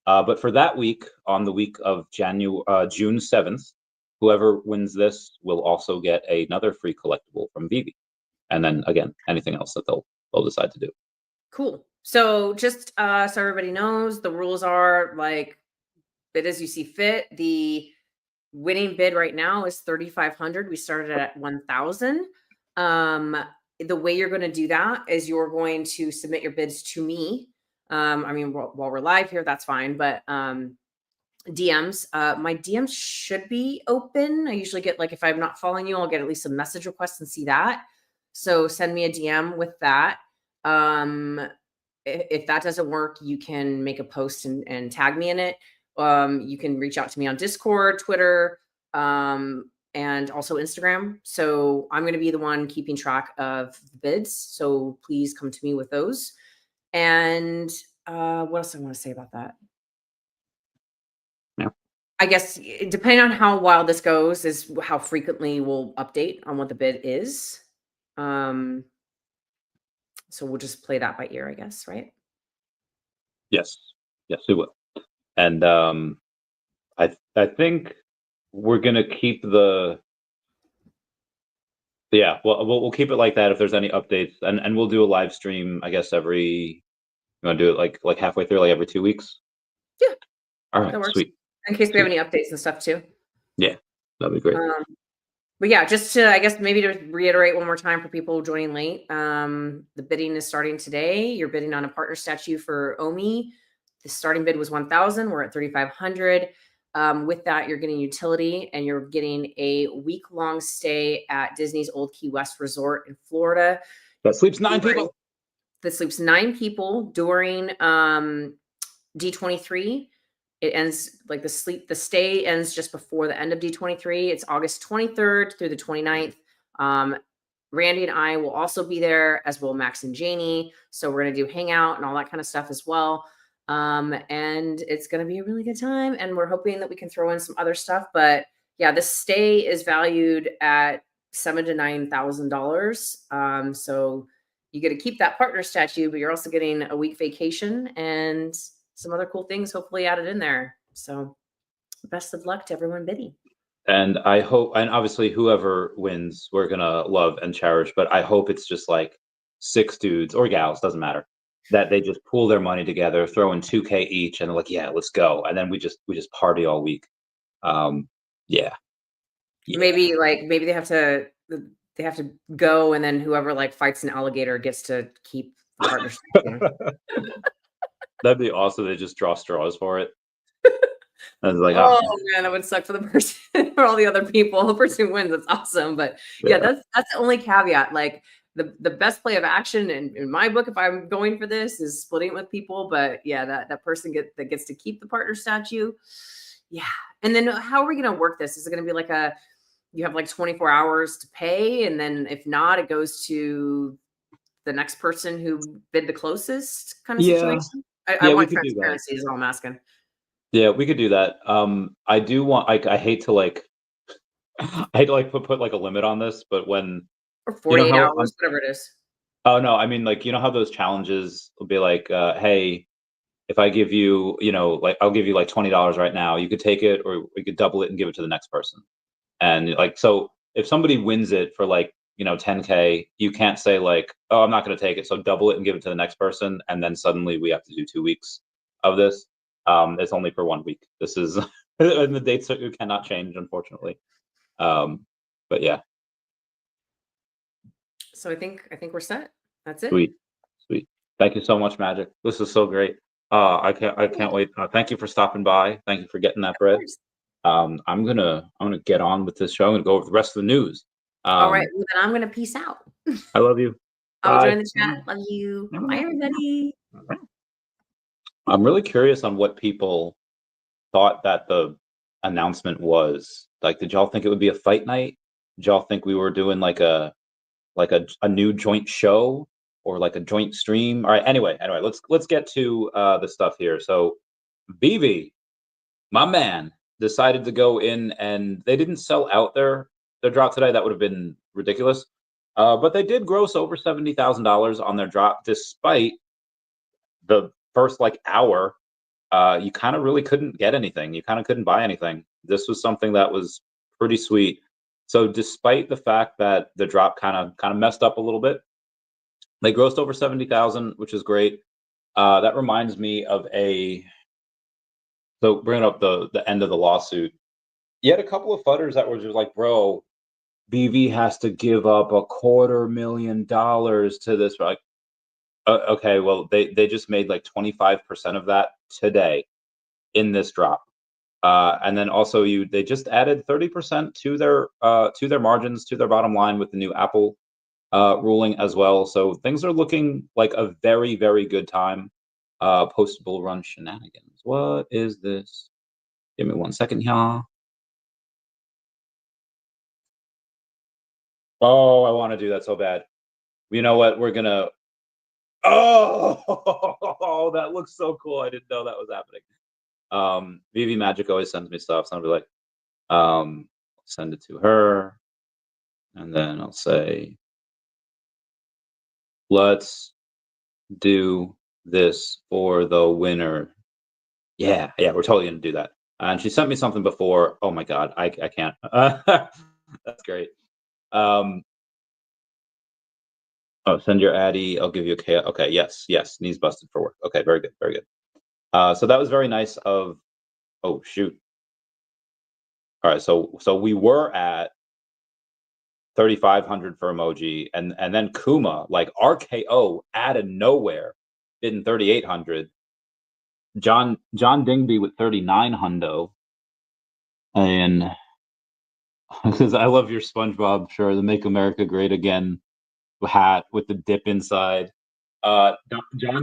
But for that week, on the week of June 7th, whoever wins this will also get another free collectible from VeVe. And then again, anything else that they'll decide to do. Cool. So just so everybody knows, the rules are like bid as you see fit. The winning bid right now is 3,500. We started at 1,000. The way you're going to do that is you're going to submit your bids to me. I mean, while we're live here, that's fine. But DMs, my DMs should be open. I usually get, like, if I'm not following you, I'll get at least a message request and see that. So send me a DM with that. If that doesn't work, you can make a post and tag me in it. You can reach out to me on Discord, Twitter, and also Instagram. So I'm going to be the one keeping track of the bids. So please come to me with those. And what else I want to say about that? Yeah. I guess depending on how wild this goes is how frequently we'll update on what the bid is. So we'll just play that by ear, I guess, right? Yes, we will. And I think we're gonna keep we'll keep it like that if there's any updates, and we'll do a live stream, I guess, you want to do it like halfway through, like every 2 weeks? Yeah. All right, sweet. In case we have any updates and stuff too. Yeah, that'd be great. But yeah, just to, I guess, maybe to reiterate one more time for people joining late, the bidding is starting today. You're bidding on a partner statue for OMI. The starting bid was 1,000. We're at 3,500. With that, you're getting utility, and you're getting a week-long stay at Disney's Old Key West Resort in Florida. That sleeps 9 people. That sleeps 9 people during D23. It ends, like, the stay ends just before the end of D23. It's August 23rd through the 29th. Randy and I will also be there, as will Max and Janie. So we're going to do hangout and all that kind of stuff as well. And it's going to be a really good time. And we're hoping that we can throw in some other stuff. But yeah, the stay is valued at $7,000 to $9,000. So you get to keep that partner statue, but you're also getting a week vacation and some other cool things hopefully added in there. So best of luck to everyone bidding. And I hope, and obviously whoever wins, we're gonna love and cherish, but I hope it's just like 6 dudes or gals, doesn't matter, that they just pool their money together, throw in $2K each, and they're like, yeah, let's go. And then we just party all week. Yeah. Maybe they have to go, and then whoever like fights an alligator gets to keep the partnership. That'd be awesome. They just draw straws for it. And it's like, oh man, that would suck for the person or all the other people. The person who wins, that's awesome. But yeah, that's the only caveat. Like the best play of action in my book, if I'm going for this, is splitting it with people. But yeah, that person gets to keep the partner statue. Yeah. And then how are we going to work this? Is it going to be like you have like 24 hours to pay, and then if not, it goes to the next person who bid the closest kind of situation? I want transparency is all I'm asking. Yeah, we could do that. I do want, I hate to like put like a limit on this, but when, or 48 hours, whatever it is. Oh no, I mean, like, you know how those challenges will be like, hey, if I give you, like, I'll give you like $20 right now, you could take it, or we could double it and give it to the next person. And like, so if somebody wins it for like, 10K, you can't say like, oh, I'm not going to take it, so double it and give it to the next person, and then suddenly we have to do 2 weeks of this. It's only for 1 week. This is, and the dates cannot change, unfortunately. But yeah. So I think we're set. That's it. Sweet, sweet. Thank you so much, Magic. This is so great. I can't wait. Thank you for stopping by. Thank you for getting that Of bread. course. I'm gonna get on with this show. I'm gonna go over the rest of the news. All right. Well, then I'm gonna peace out. I love you. I'll Bye. join the chat. Love you. Bye, everybody. I'm really curious on what people thought that the announcement was. Like, did y'all think it would be a fight night? Did y'all think we were doing like a new joint show or like a joint stream? All right. Anyway, let's get to the stuff here. So, VeVe, my man, decided to go in, and they didn't sell out their drop today. That would have been ridiculous. But they did gross over $70,000 on their drop, despite the first like hour. You kind of really couldn't get anything. You kind of couldn't buy anything. This was something that was pretty sweet. So despite the fact that the drop kind of messed up a little bit, they grossed over 70,000, which is great. That reminds me of so bringing up the end of the lawsuit. You had a couple of fudders that were just like, bro, VeVe has to give up $250,000 to this. We're like, okay, well, they just made like 25% of that today in this drop. And then also they just added 30% to their margins, to their bottom line with the new Apple ruling as well. So things are looking like a very, very good time. Post bull run shenanigans. What is this? Give me 1 second, y'all. Oh, I want to do that so bad. You know what? We're gonna. Oh, that looks so cool. I didn't know that was happening. VeVe Magic always sends me stuff, so I'll be like, send it to her, and then I'll say, let's do this for the winner. Yeah, we're totally gonna do that. And she sent me something before. Oh my god, I can't. That's great. Oh, send your Addy. I'll give you a K. Okay, yes, knees busted for work. Okay, very good, very good. So that was very nice of. Oh shoot. All right, so we were at 3,500 for emoji, and then Kuma, like RKO out of nowhere, bidding 3,800. John Dingby with 39 hundo, and because I love your SpongeBob, sure, the Make America Great Again hat with the dip inside. John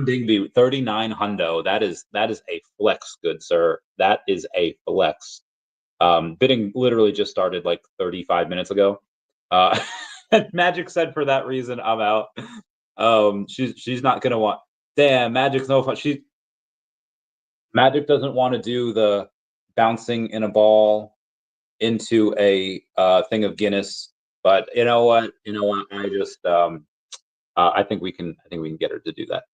Dingby with 39 hundo. That is a flex, good sir. That is a flex. Bidding literally just started like 35 minutes ago. Magic said for that reason, I'm out. She's not gonna want. Damn, Magic's no fun. Magic doesn't want to do the bouncing in a ball into a thing of Guinness. But you know what? I just I think we can get her to do that.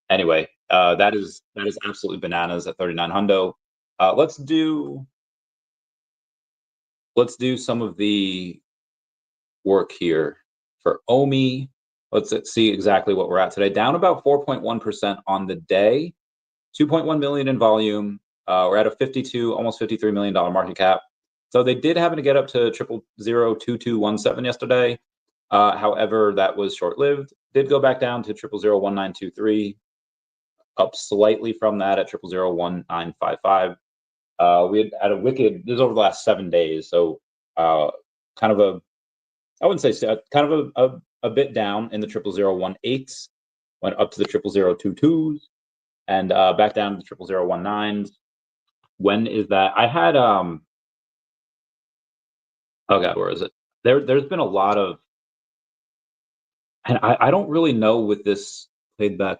Anyway, that is absolutely bananas at 39 hundo. Let's do some of the work here for OMI. Let's see exactly what we're at today. Down about 4.1% on the day, 2.1 million in volume. We're at a 52, almost $53 million market cap. So they did happen to get up to 0002217 yesterday. However, that was short-lived. Did go back down to 0001923, up slightly from that at 0001955. We had a wicked. This is over the last 7 days, so kind of a. I wouldn't say kind of a bit down in the 00018s, went up to the 00022s, and back down to the 00019s. When is that? I had oh god, where is it? There's been a lot of, and I don't really know with this played back.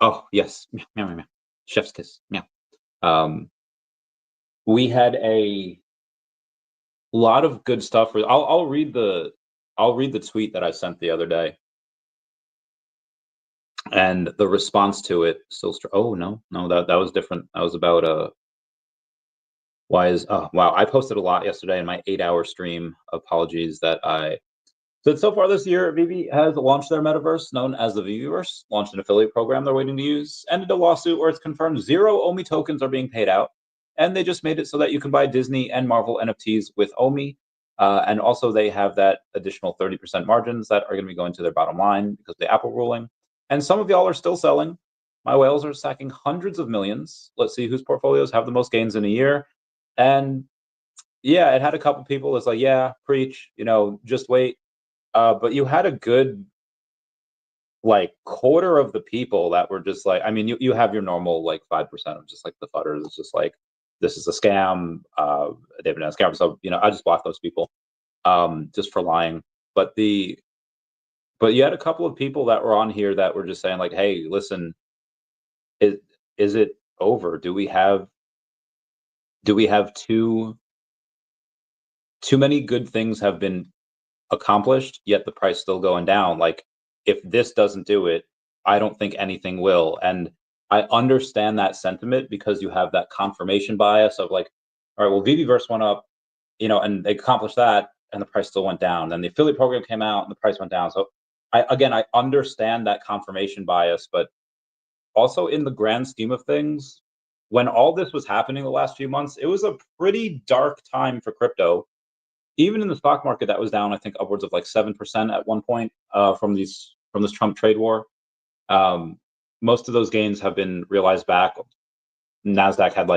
Oh yes, meow, meow, meow, meow. Chef's kiss, meow. We had a lot of good stuff. I'll read the tweet that I sent the other day, and the response to it still. Oh no, that was different. That was about why is wow. I posted a lot yesterday in my 8-hour stream. Apologies that I. So far this year, VeVe has launched their metaverse, known as the VeVeverse, launched an affiliate program they're waiting to use, ended a lawsuit where it's confirmed 0 OMI tokens are being paid out, and they just made it so that you can buy Disney and Marvel NFTs with OMI. And also they have that additional 30% margins that are going to be going to their bottom line because of the Apple ruling. And some of y'all are still selling. My whales are stacking hundreds of millions. Let's see whose portfolios have the most gains in a year. And yeah, it had a couple people that's like, yeah, preach, just wait. But you had a good like quarter of the people that were just like, I mean, you have your normal like 5% of just like the fudders. It's just like, this is a scam, David and a scam. So, I just blocked those people just for lying. But you had a couple of people that were on here that were just saying like, hey, listen, is it over? Do we have too many good things have been accomplished, yet the price still going down? Like, if this doesn't do it, I don't think anything will. And I understand that sentiment because you have that confirmation bias of like, all right, well, VeVe went up, and they accomplished that, and the price still went down. Then the affiliate program came out, and the price went down. So I understand that confirmation bias, but also in the grand scheme of things, when all this was happening the last few months, it was a pretty dark time for crypto. Even in the stock market, that was down, I think, upwards of like 7% at one point from this Trump trade war. Most of those gains have been realized back. Nasdaq had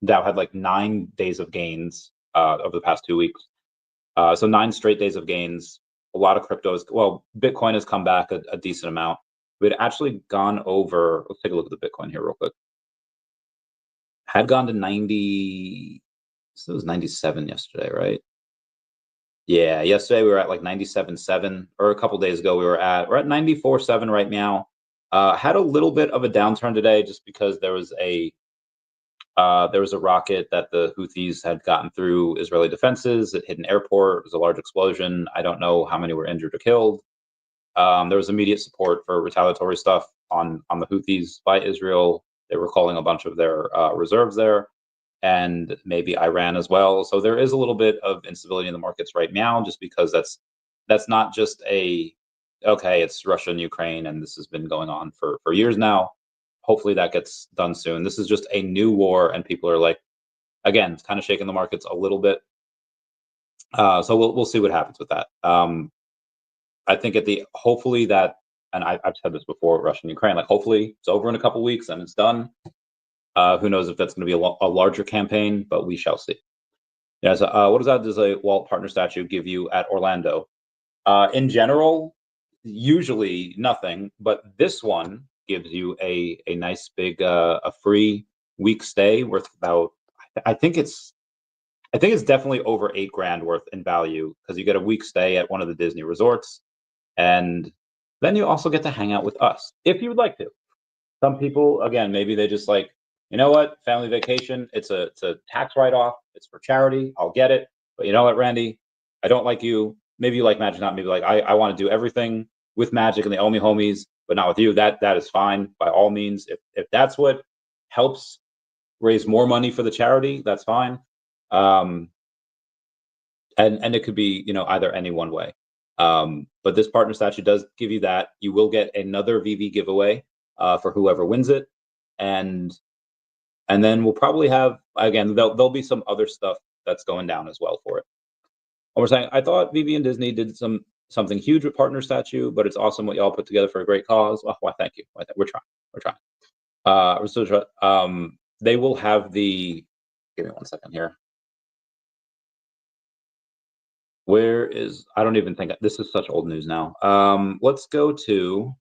Dow had like 9 days of gains over the past 2 weeks. So 9 straight days of gains. A lot of cryptos. Well, Bitcoin has come back a decent amount. We had actually gone over. Let's take a look at the Bitcoin here real quick. Had gone to 90. So it was 97 yesterday, right? Yeah, yesterday we were at like 97.7, or a couple days ago we're at 94.7 right now. Had a little bit of a downturn today just because there was a rocket that the Houthis had gotten through Israeli defenses. It hit an airport. It was a large explosion. I don't know how many were injured or killed. There was immediate support for retaliatory stuff on the Houthis by Israel. They were calling a bunch of their reserves there, and maybe Iran as well. So there is a little bit of instability in the markets right now, just because that's not just it's Russia and Ukraine, and this has been going on for years now. Hopefully that gets done soon. This is just a new war, and people are like, again, it's kind of shaking the markets a little bit. So we'll see what happens with that. I think hopefully that, and I've said this before, Russia and Ukraine, like hopefully it's over in a couple weeks and it's done. Who knows if that's going to be a larger campaign, but we shall see. Yeah. So what does a wallet partner statue give you at Orlando? In general, usually nothing, but this one gives you a nice big a free week stay worth about, I think it's definitely over $8,000 worth in value, because you get a week stay at one of the Disney resorts, and then you also get to hang out with us if you would like to. Some people, again, maybe they just like, you know what, family vacation, it's a tax write-off, it's for charity, I'll get it. But you know what, Randy, I don't like you. Maybe you like Magic, not maybe like I want to do everything with Magic and the OMI homies, but not with you. That is fine by all means. If that's what helps raise more money for the charity, that's fine. And it could be, either any one way. But this partner statue does give you that. You will get another VeVe giveaway for whoever wins it, and then we'll probably have, again, there'll be some other stuff that's going down as well for it. And we're saying, I thought VeVe and Disney did something huge with partner statue, but it's awesome what y'all put together for a great cause. Well, why, thank you. We're trying. They will have the. Give me 1 second here. I don't even think this is such old news now. Let's go to,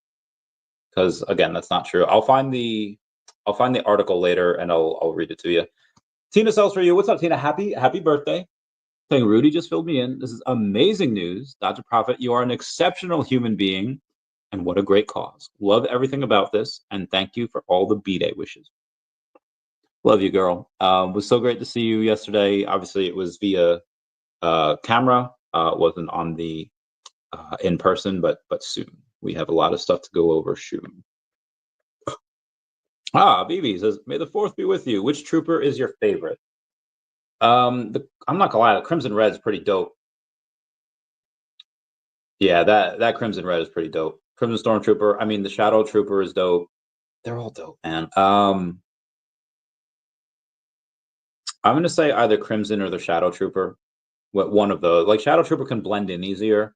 because again, that's not true. I'll find the article later and I'll read it to you. Tina sells for you. What's up, Tina? Happy birthday. Saying Rudy just filled me in. This is amazing news. Dr. Prophet, you are an exceptional human being, and what a great cause. Love everything about this, and thank you for all the B-Day wishes. Love you, girl. It was so great to see you yesterday. Obviously, it was via camera. It wasn't on the in person, but soon. We have a lot of stuff to go over soon. VeVe says, may the 4th be with you. Which trooper is your favorite? I'm not gonna lie, the Crimson Red is pretty dope. Yeah, that Crimson Red is pretty dope. Crimson Stormtrooper, I mean, the Shadow Trooper is dope. They're all dope, man. I'm gonna say either Crimson or the Shadow Trooper. one of those. Like Shadow Trooper can blend in easier.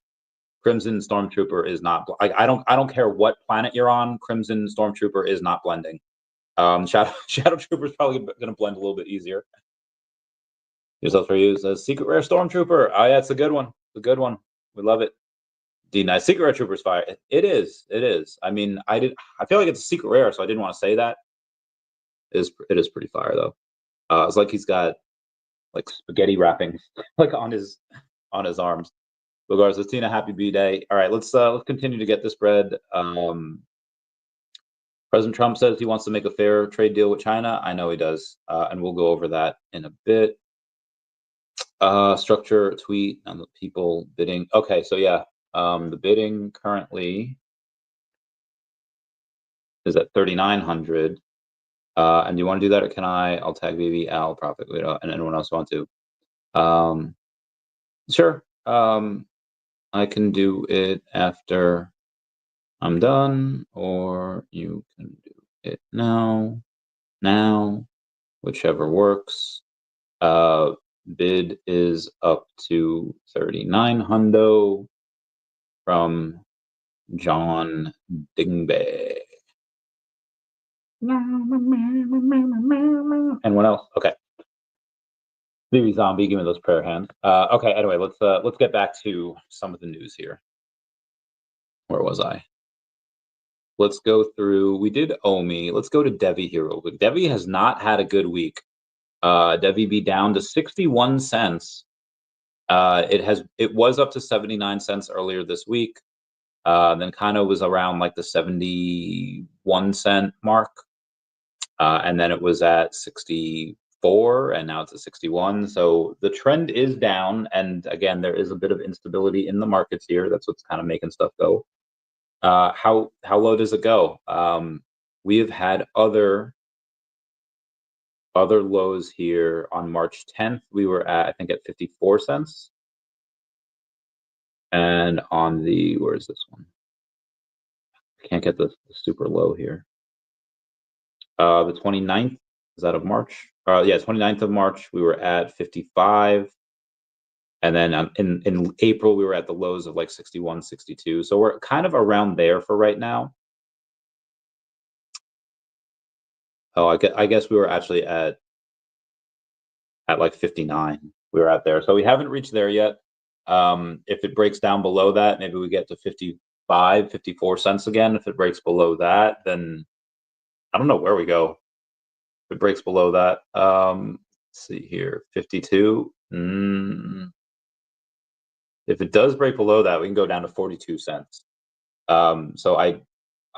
Crimson Stormtrooper is not. I don't care what planet you're on. Crimson Stormtrooper is not blending. Shadow Trooper is probably going to blend a little bit easier. Yourself for use as Secret Rare Stormtrooper. Oh yeah, it's a good one. It's a good one. We love it. D9 Secret Rare Trooper's fire. It is. It is. I mean, I feel like it's a secret rare, so I didn't want to say that. It is pretty fire though. It's like he's got like spaghetti wrappings like on his arms. Regardless, Tina, happy B-Day. All right, let's continue to get this bread. President Trump says he wants to make a fair trade deal with China. I know he does, and we'll go over that in a bit. Structure, tweet, and the people bidding. Okay, so yeah, the bidding currently is at 3,900. And you want to do that, or can I? I'll tag VeVe, Al, Prophet, and anyone else want to. Sure. I can do it after I'm done, or you can do it now, whichever works. Bid is up to 3,900 from John Dingbe. And what else? Okay. VeVe Zombie, give me those prayer hands. Okay, anyway, let's get back to some of the news here. Where was I? Let's go through. We did OMI. Let's go to DEVVE here real quick. DEVVE has not had a good week. DEVVE be down to 61 cents. It was up to 79 cents earlier this week. Then kind of was around like the 71 cent mark. And then it was at 64, and now it's at 61. So the trend is down. And again, there is a bit of instability in the markets here. That's what's kind of making stuff go. How low does it go? We have had other lows here. On March 10th, we were at, I think, at 54 cents. And on the, where is this one? I can't get the super low here. The 29th, is that of March? Yeah, 29th of March, we were at 55. And then in April, we were at the lows of like 61, 62. So we're kind of around there for right now. Oh, I guess we were actually at like 59. We were at there. So we haven't reached there yet. If it breaks down below that, maybe we get to 55, 54 cents again. If it breaks below that, then I don't know where we go. If it breaks below that, let's see here, 52. If it does break below that, we can go down to 42 cents. So I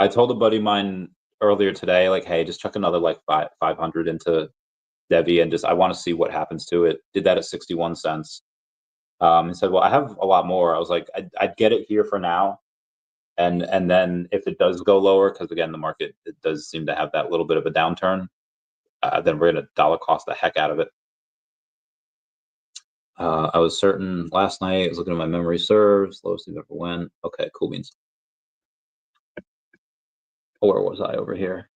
told a buddy of mine earlier today, like, hey, just chuck another like 500 into DEVVE and just, I want to see what happens to it. Did that at 61 cents. He said, well, I have a lot more. I was like, I'd get it here for now. And then if it does go lower, because again, the market, it does seem to have that little bit of a downturn, then we're going to dollar cost the heck out of it. I was certain last night, I was looking at my memory serves, lowest thing ever went. Okay, cool beans. Where was I over here?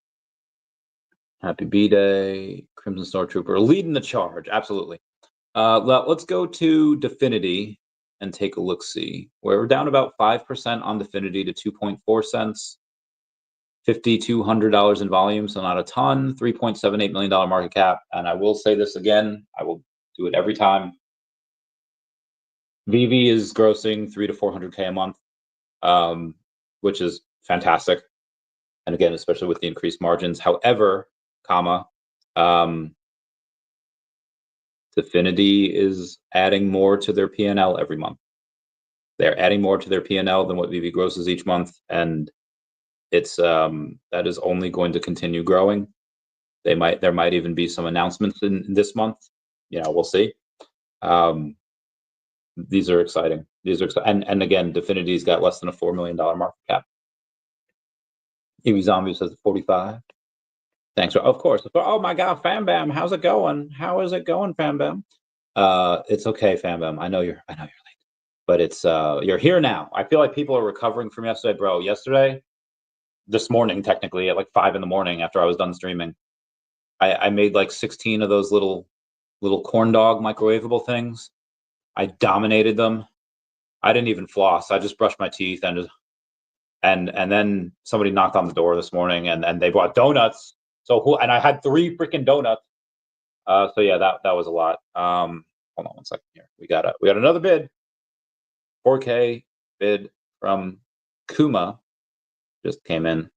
Happy B-Day, Crimson Stormtrooper, leading the charge, absolutely. Let's go to Definity and take a look-see. We're down about 5% on Definity to 2.4 cents. $5,200 in volume, so not a ton. $3.78 million market cap. And I will say this again, I will do it every time. VeVe is grossing 300 to 400K a month, which is fantastic. And again, especially with the increased margins. However, Definity is adding more to their P&L every month. They're adding more to their P&L than what VeVe grosses each month, and it's that is only going to continue growing. There might even be some announcements in this month. You know, we'll see. These are exciting. And again, Definity's got less than a $4 million market cap. EV Zombie says 45. Thanks. Of course. Oh my God, Fam Bam, how's it going? How is it going, Fam Bam? It's okay, Fam Bam. I know you're late, but it's you're here now. I feel like people are recovering from yesterday, bro. This morning, technically at like 5 in the morning after I was done streaming, I made like 16 of those little corn dog microwavable things. I dominated them. I didn't even floss. I just brushed my teeth and then somebody knocked on the door this morning and they bought donuts. So and I had 3 freaking donuts. So yeah, that was a lot. Hold on one second here. We got another bid. 4K bid from Kuma just came in.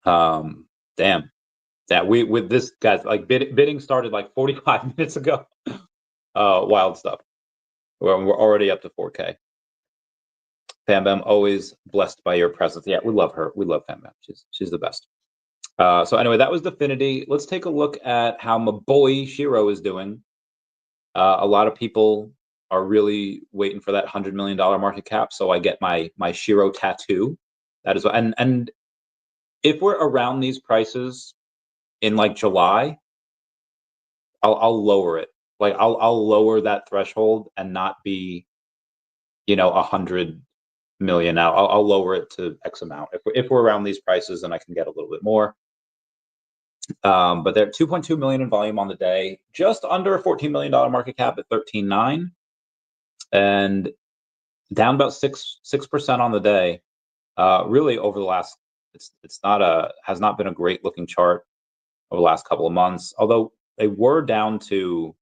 Damn. That with this guys, like bidding started like 45 minutes ago. Wild stuff. We're already up to 4K. Fam Bam, always blessed by your presence. Yeah, we love her. We love Fam Bam. She's the best. So anyway, that was Definity. Let's take a look at how my boy SHIRO is doing. A lot of people are really waiting for that $100 million market cap, so I get my SHIRO tattoo. That is, and if we're around these prices in like July, I'll lower it. Like I'll lower that threshold and not be, 100 million now. I'll lower it to X amount. If we're around these prices, then I can get a little bit more. But they're 2.2 million in volume on the day, just under a $14 million market cap at 13.9, and down about 6% on the day. Really over the last, has not been a great looking chart over the last couple of months. Although they were down to,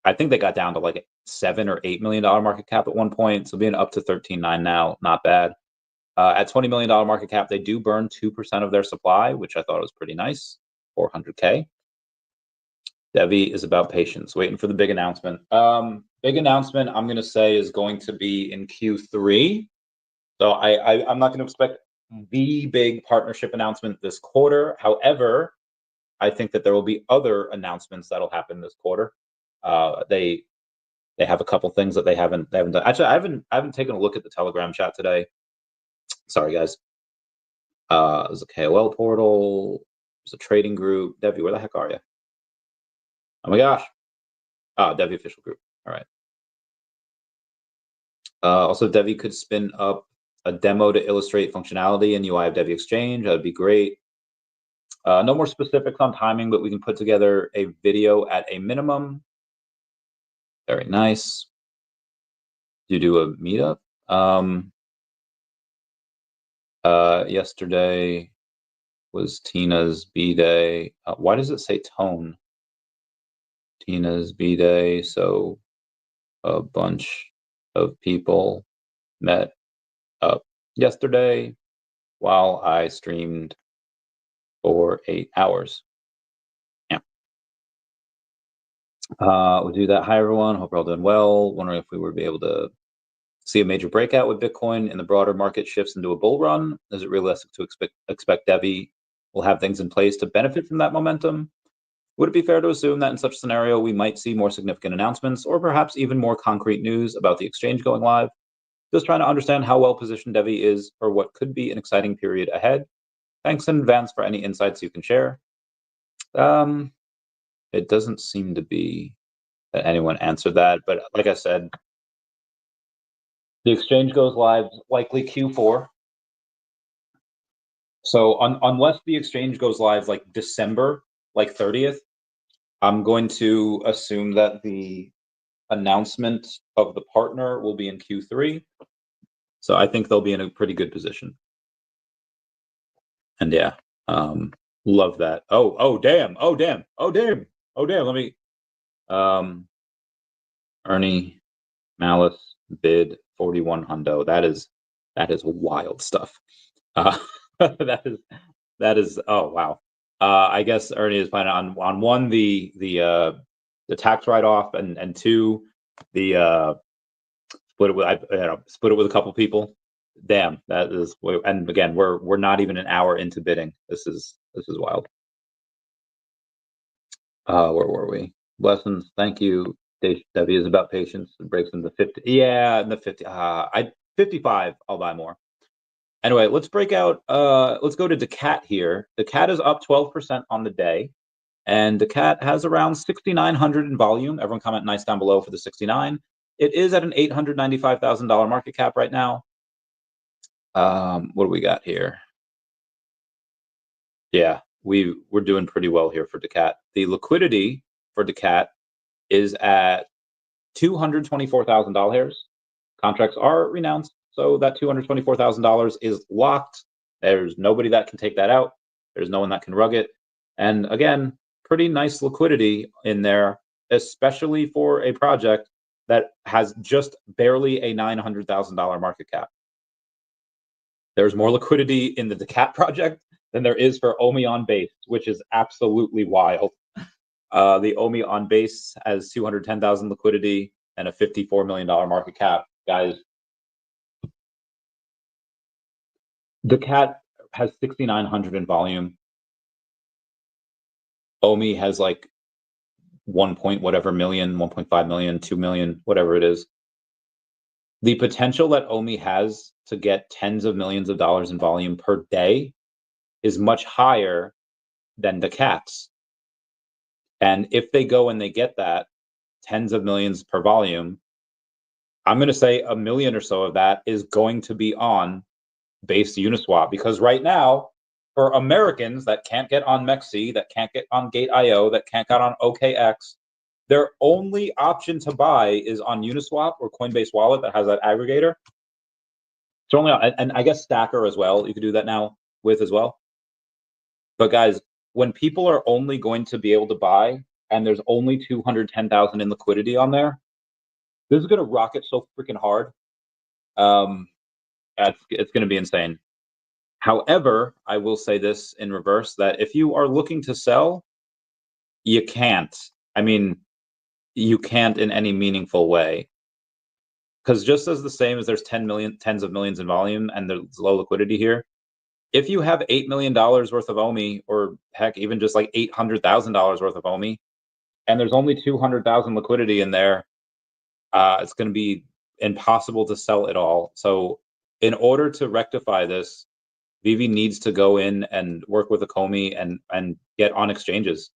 I think they got down to like $7 or $8 million market cap at one point. So being up to 13.9 now, not bad. At $20 million market cap, they do burn 2% of their supply, which I thought was pretty nice, 400K. DEVVE is about patience, waiting for the big announcement. Big announcement, I'm going to say, is going to be in Q3. So I'm not going to expect the big partnership announcement this quarter. However, I think that there will be other announcements that'll happen this quarter. They have a couple things that they haven't done. Actually, I haven't taken a look at the Telegram chat today. Sorry, guys. There's a KOL portal. There's a trading group. DEVVE, where the heck are you? Oh my gosh. DEVVE official group. All right. Also, DEVVE could spin up a demo to illustrate functionality in UI of DEVVE Exchange. That would be great. No more specifics on timing, but we can put together a video at a minimum. Very nice. Do you do a meetup? Yesterday was Tina's B-Day. Why does it say tone? Tina's B-Day. So a bunch of people met up yesterday while I streamed for 8 hours. Yeah. We'll do that. Hi, everyone. Hope you're all doing well. Wondering if we would be able to see a major breakout with Bitcoin and the broader market shifts into a bull run. Is it realistic to expect DEVVE will have things in place to benefit from that momentum? Would it be fair to assume that in such a scenario, we might see more significant announcements or perhaps even more concrete news about the exchange going live? Just trying to understand how well positioned DEVVE is for what could be an exciting period ahead. Thanks in advance for any insights you can share. It doesn't seem to be that anyone answered that, but like I said, the exchange goes live likely Q4. So unless the exchange goes live like December, like 30th, I'm going to assume that the announcement of the partner will be in Q3. So I think they'll be in a pretty good position. And yeah, love that. Oh damn. Let me Ernie Malice bid 41 hundo. That is wild stuff. That is oh wow. I guess Ernie is planning on one, the tax write-off, and two, the split it with a couple people. Damn, that is. And again, we're not even an hour into bidding. This is wild. Where were we? Lessons. Thank you. DEVVE is about patience. It breaks into 50. Yeah, in the 50. 55. I'll buy more. Anyway, let's break out. Let's go to daCAT here. daCAT is up 12% on the day, and daCAT has around 6,900 in volume. Everyone comment nice down below for the 69. It is at an $895,000 market cap right now. What do we got here? Yeah, we're doing pretty well here for daCAT. The liquidity for daCAT is at $224,000. Contracts are renounced, so that $224,000 is locked. There's nobody that can take that out. There's no one that can rug it. And again, pretty nice liquidity in there, especially for a project that has just barely a $900,000 market cap. There's more liquidity in the daCAT project than there is for OMI on base, which is absolutely wild. The OMI on base has 210,000 liquidity and a $54 million market cap. Guys, daCAT has 6,900 in volume. OMI has like 1 point whatever million, 1.5 million, 2 million, whatever it is. The potential that OMI has to get tens of millions of dollars in volume per day is much higher than daCAT's. And if they go and they get that tens of millions per volume, I'm going to say a million or so of that is going to be on base Uniswap, because right now, for Americans that can't get on MEXC, that can't get on Gate.io, that can't get on OKX, their only option to buy is on Uniswap or Coinbase Wallet that has that aggregator. It's only, and I guess Stacker as well, you could do that now with as well. But guys, when people are only going to be able to buy and there's only 210,000 in liquidity on there, this is going to rocket so freaking hard. It's going to be insane. However, I will say this in reverse, that if you are looking to sell, you can't. I mean, you can't in any meaningful way. Because just as the same as there's tens of millions in volume and there's low liquidity here, if you have $8 million worth of OMI, or heck, even just like $800,000 worth of OMI, and there's only 200,000 liquidity in there, it's going to be impossible to sell it all. So in order to rectify this, VeVe needs to go in and work with the Comey and get on exchanges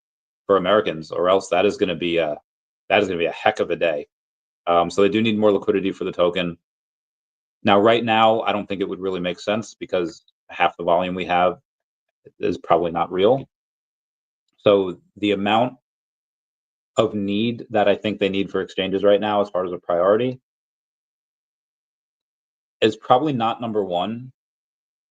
for Americans, or else that is going to be a heck of a day. So they do need more liquidity for the token. Now, right now, I don't think it would really make sense because half the volume we have is probably not real. So the amount of need that I think they need for exchanges right now, as far as a priority, is probably not number one.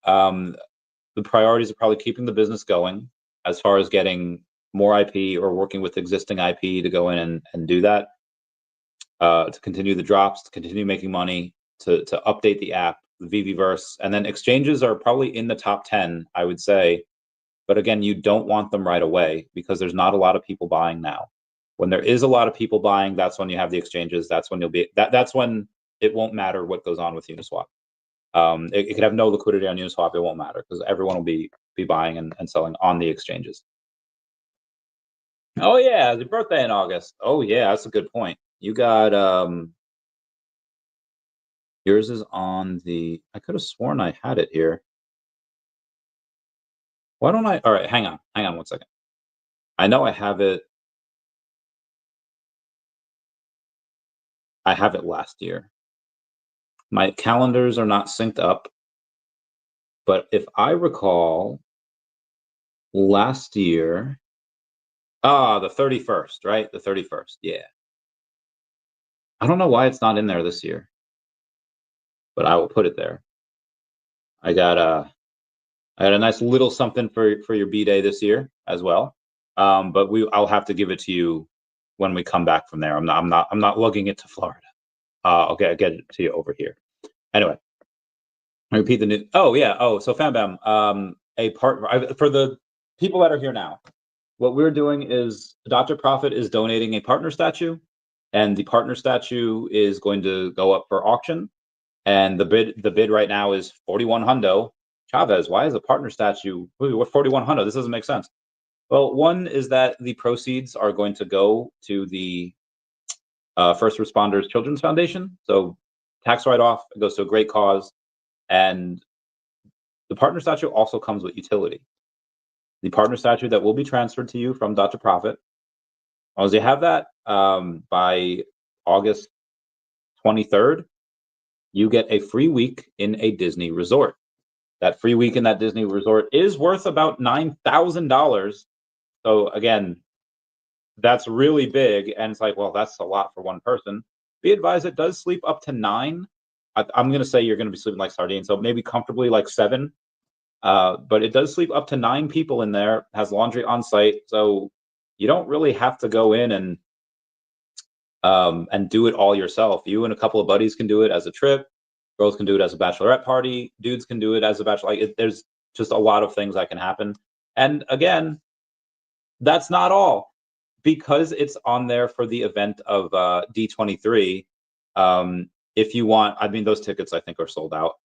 The priorities are probably keeping the business going, as far as getting more IP or working with existing IP to go in and do that, to continue the drops, to continue making money, to update the app, the VeVeverse, and then exchanges are probably in the top 10, I would say. But again, you don't want them right away because there's not a lot of people buying now. When there is a lot of people buying, that's when you have the exchanges. That's when you'll be that's when it won't matter what goes on with Uniswap. It could have no liquidity on Uniswap. It won't matter because everyone will be buying and selling on the exchanges. Oh yeah, it's your birthday in August. Oh yeah, that's a good point. You got yours is on the. I could have sworn I had it here. Why don't I? All right, hang on 1 second. I know I have it. I have it last year. My calendars are not synced up, but if I recall, last year, the 31st, right? The 31st, yeah. I don't know why it's not in there this year, but I will put it there. I got a nice little something for your B-Day this year as well. But I'll have to give it to you when we come back from there. I'm not lugging it to Florida. Okay, I'll get it to you over here. Anyway, I repeat the new. Oh yeah. Oh, so FamBam, a partner for the people that are here now. What we're doing is Dr. Profit is donating a partner statue, and the partner statue is going to go up for auction. And the bid right now is 41 hundo. Chavez, why is a partner statue? What 41 hundo? This doesn't make sense. Well, one is that the proceeds are going to go to the First Responders Children's Foundation. So tax write-off, it goes to a great cause. And the partner statue also comes with utility. The partner statue that will be transferred to you from Dr. Profit, as long as you have that by August 23rd, you get a free week in a Disney resort. That free week in that Disney resort is worth about $9,000. So again, that's really big. And it's like, well, that's a lot for one person. Be advised, it does sleep up to 9. I'm going to say you're going to be sleeping like sardines, so maybe comfortably like 7. But it does sleep up to 9 people in there, has laundry on site. So you don't really have to go in and do it all yourself. You and a couple of buddies can do it as a trip. Girls can do it as a bachelorette party. Dudes can do it as a bachelor. There's just a lot of things that can happen. And again, that's not all, because it's on there for the event of D23. If you want, I mean, those tickets I think are sold out.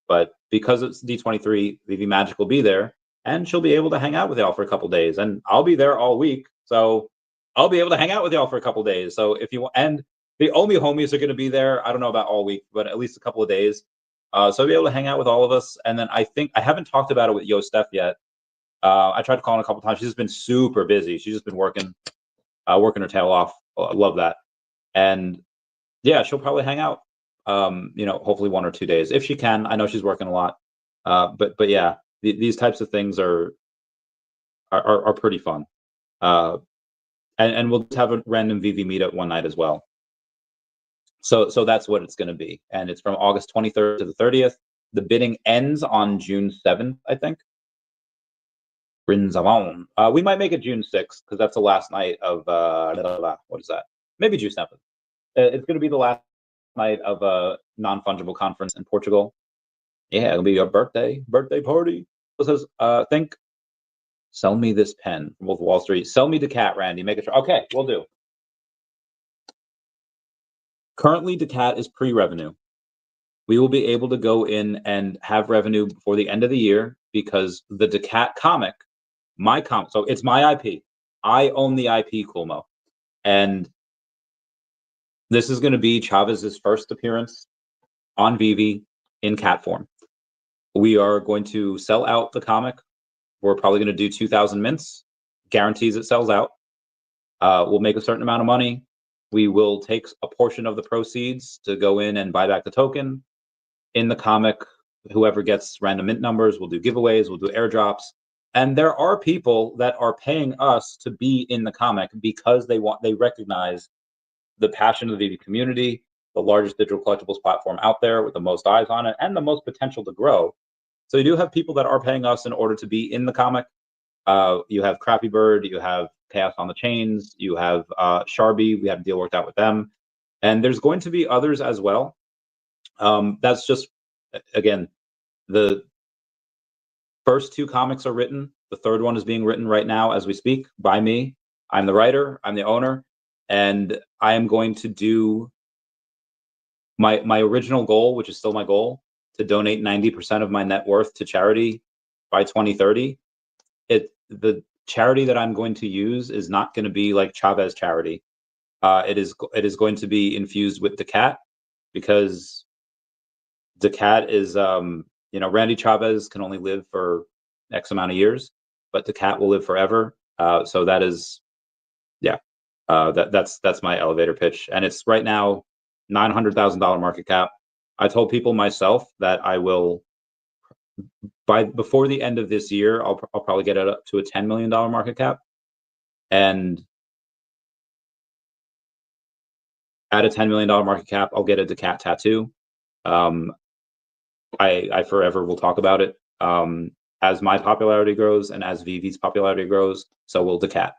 But because it's D23, VeVe Magic will be there, and she'll be able to hang out with y'all for a couple days, and I'll be there all week, so I'll be able to hang out with y'all for a couple days. So if you want, and the OMI homies are going to be there. I don't know about all week, but at least a couple of days. So I'll be able to hang out with all of us. And then I think I haven't talked about it with Yo Steph yet. I tried to call in a couple times. She's just been super busy. She's just been working her tail off. I love that. And yeah, she'll probably hang out. Hopefully 1 or 2 days if she can. I know she's working a lot. But yeah, these types of things are pretty fun. And we'll just have a random VeVe meetup one night as well. So that's what it's going to be, and it's from August 23rd to the 30th. The bidding ends on June 7th, I think. We might make it June 6th because that's the last night of what is that? Maybe June 7th. It's going to be the last night of a non-fungible conference in Portugal. Yeah, it'll be your birthday party. It says, think, sell me this pen from Wolf of Wall Street. Sell me daCAT, Randy. Make it. Okay, we'll do. Currently, daCAT is pre-revenue. We will be able to go in and have revenue before the end of the year because the daCAT comic, my comic, so it's my IP. I own the IP, Coolmo. And this is going to be Chavez's first appearance on VeVe in cat form. We are going to sell out the comic. We're probably going to do 2,000 mints. Guarantees it sells out. We'll make a certain amount of money. We will take a portion of the proceeds to go in and buy back the token. In the comic, whoever gets random mint numbers, we'll do giveaways, we'll do airdrops. And there are people that are paying us to be in the comic because they recognize the passion of the VeVe community, the largest digital collectibles platform out there with the most eyes on it and the most potential to grow. So you do have people that are paying us in order to be in the comic. You have Crappy Bird, you have Chaos on the Chains, you have Sharby. We have a deal worked out with them. And there's going to be others as well. That's just, again, the first 2 comics are written. The third one is being written right now as we speak by me. I'm the writer, I'm the owner, and I am going to do my original goal, which is still my goal, to donate 90% of my net worth to charity by 2030. The charity that I'm going to use is not going to be like Chavez charity. It is going to be infused with daCAT, because daCAT is Randy Chavez can only live for X amount of years, but daCAT will live forever. So that is, yeah, that's my elevator pitch, and it's right now $900,000 market cap. I told people myself that I will, before the end of this year, I'll probably get it up to a $10 million market cap, and at a $10 million market cap, I'll get a daCAT tattoo. I forever will talk about it. As my popularity grows and as VeVe's popularity grows, so will daCAT.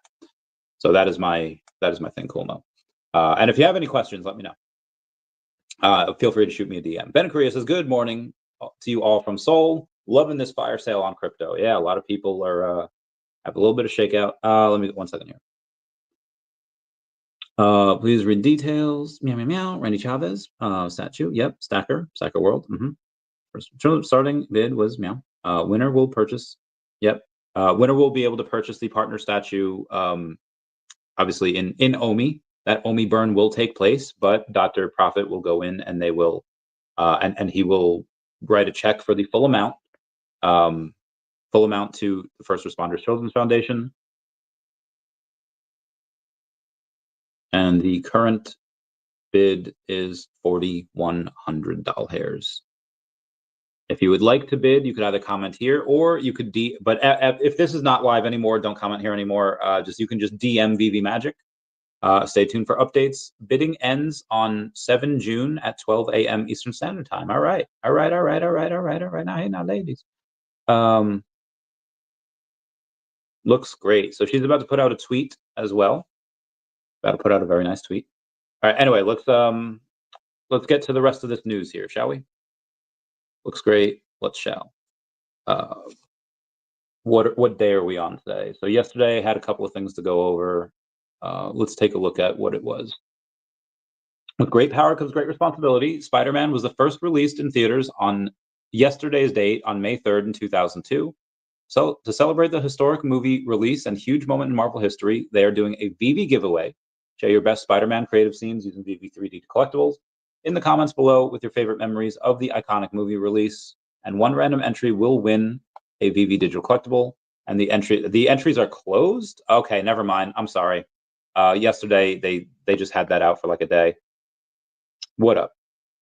So that is my thing, Coolmo. And if you have any questions, let me know. Feel free to shoot me a DM. Ben Korea says, good morning to you all from Seoul. Loving this fire sale on crypto. Yeah, a lot of people are have a little bit of shakeout. Let me 1 second here. Please read details. Meow, meow, meow. Randy Chavez. Statue. Yep. Stacker World. Starting bid was meow. Winner will purchase. Yep. Winner will be able to purchase the partner statue. Obviously in OMI. That OMI burn will take place, but Dr. Profit will go in and they will, and he will write a check for the full amount to the First Responders Children's Foundation. And the current bid is $4,100. If you would like to bid, you could either comment here or you could but if this is not live anymore, don't comment here anymore. You can just DM VeVe Magic. Stay tuned for updates. Bidding ends on 7 June at 12 a.m. Eastern Standard Time. All right. Now, hey, now, ladies. Looks great. So she's about to put out a tweet as well. About to put out a very nice tweet. All right. Anyway, let's get to the rest of this news here, shall we? Looks great. Let's shall. What day are we on today? So yesterday I had a couple of things to go over. Let's take a look at what it was. With great power comes great responsibility. Spider-Man was the first released in theaters on yesterday's date on May 3rd in 2002. So to celebrate the historic movie release and huge moment in Marvel history, they are doing a VeVe giveaway. Share your best Spider-Man creative scenes using VeVe 3D collectibles in the comments below with your favorite memories of the iconic movie release. And one random entry will win a VeVe digital collectible. And the entries are closed? Okay, never mind. I'm sorry. Yesterday they just had that out for like a day. What up?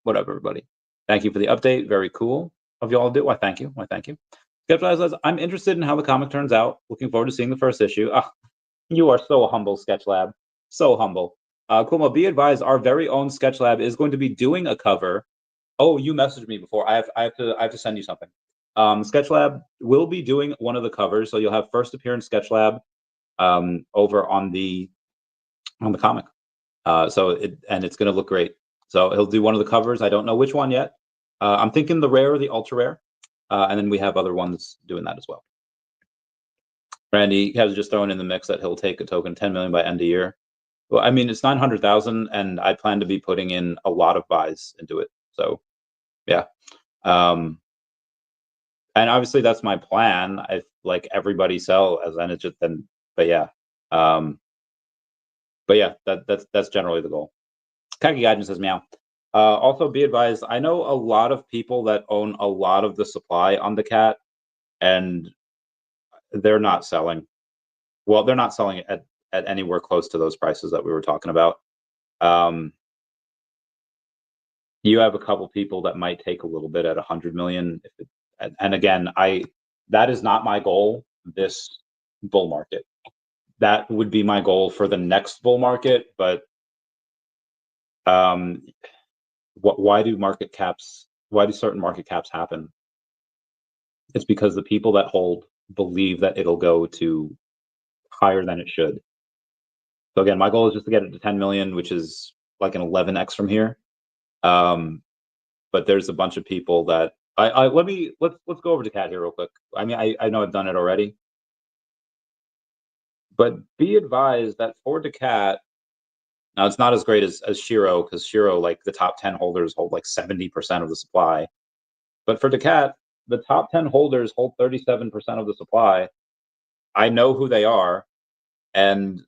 What up, everybody? Thank you for the update. Very cool of y'all to do. Why, thank you. Why, thank you. Sketch says, I'm interested in how the comic turns out. Looking forward to seeing the first issue. You are so humble, Sketch Lab. So humble. Kuma, be advised, our very own Sketch Lab is going to be doing a cover. Oh, you messaged me before. I have to send you something. Sketch Lab will be doing one of the covers, so you'll have first appearance Sketch Lab over on the comic. It's going to look great. So he'll do one of the covers. I don't know which one yet. I'm thinking the rare or the ultra rare. And then we have other ones doing that as well. Randy has just thrown in the mix that he'll take a token 10 million by end of year. Well, I mean, it's 900,000 and I plan to be putting in a lot of buys into it. So yeah. And obviously that's my plan. I like everybody sell as then it's just then, but yeah. That's generally the goal. Kaki Gaijin says meow. Also, be advised, I know a lot of people that own a lot of the supply on daCAT, and they're not selling. Well, they're not selling it at anywhere close to those prices that we were talking about. You have a couple people that might take a little bit at 100 million. And again, that is not my goal this bull market. That would be my goal for the next bull market, but why do certain market caps happen? It's because the people that hold believe that it'll go to higher than it should. So again, my goal is just to get it to 10 million, which is like an 11x from here. But there's a bunch of people that let's go over to daCAT here real quick. I mean, I know I've done it already, but be advised that for daCAT, now it's not as great as SHIRO, because SHIRO, like the top 10 holders hold like 70% of the supply. But for daCAT, the top 10 holders hold 37% of the supply. I know who they are, and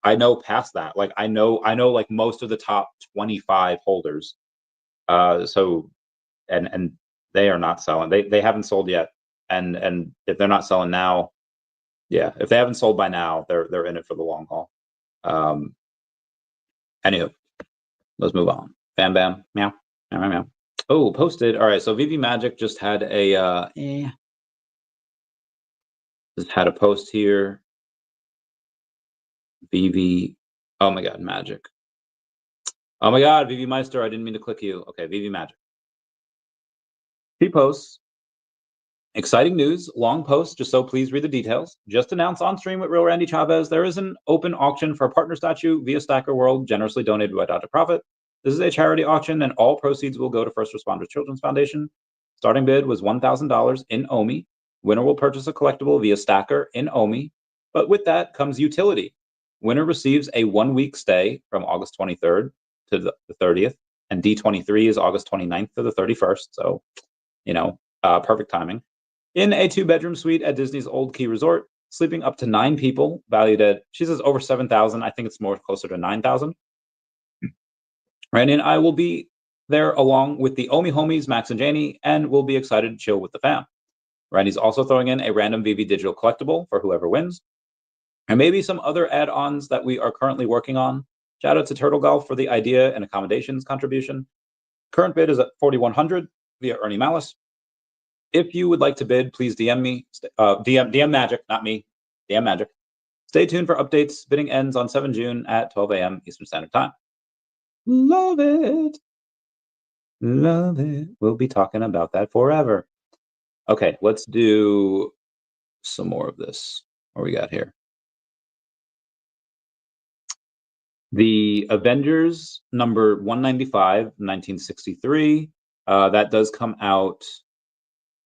I know past that. Like I know like most of the top 25 holders. So they are not selling. They haven't sold yet. And if they're not selling now, yeah, if they haven't sold by now, they're in it for the long haul. Anywho, let's move on. Bam bam meow meow meow meow. Oh, posted. All right, so VeVe Magic just had a just had a post here. VeVe, oh my god, Magic. Oh my god, VeVe Meister, I didn't mean to click you. Okay, VeVe Magic. He posts, exciting news, long post, just so please read the details. Just announced on stream with Real Randy Chavez, there is an open auction for a partner statue via Stacker World, generously donated by Dr. Profit. This is a charity auction and all proceeds will go to First Responders Children's Foundation. Starting bid was $1,000 in OMI. Winner will purchase a collectible via Stacker in OMI, but with that comes utility. Winner receives a 1-week stay from August 23rd to the 30th, and D23 is August 29th to the 31st, so, perfect timing. In a 2-bedroom suite at Disney's Old Key Resort, sleeping up to 9 people, valued at, she says over 7,000. I think it's more closer to 9,000. Randy and I will be there along with the Omi homies, Max and Janie, and we'll be excited to chill with the fam. Randy's also throwing in a random VeVe digital collectible for whoever wins, and maybe some other add-ons that we are currently working on. Shout out to Turtle Golf for the idea and accommodations contribution. Current bid is at 4,100 via Ernie Malice. If you would like to bid, please DM me. DM Magic, not me. DM Magic. Stay tuned for updates. Bidding ends on 7 June at 12 a.m. Eastern Standard Time. Love it. Love it. We'll be talking about that forever. Okay, let's do some more of this. What we got here? The Avengers number 195, 1963. That does come out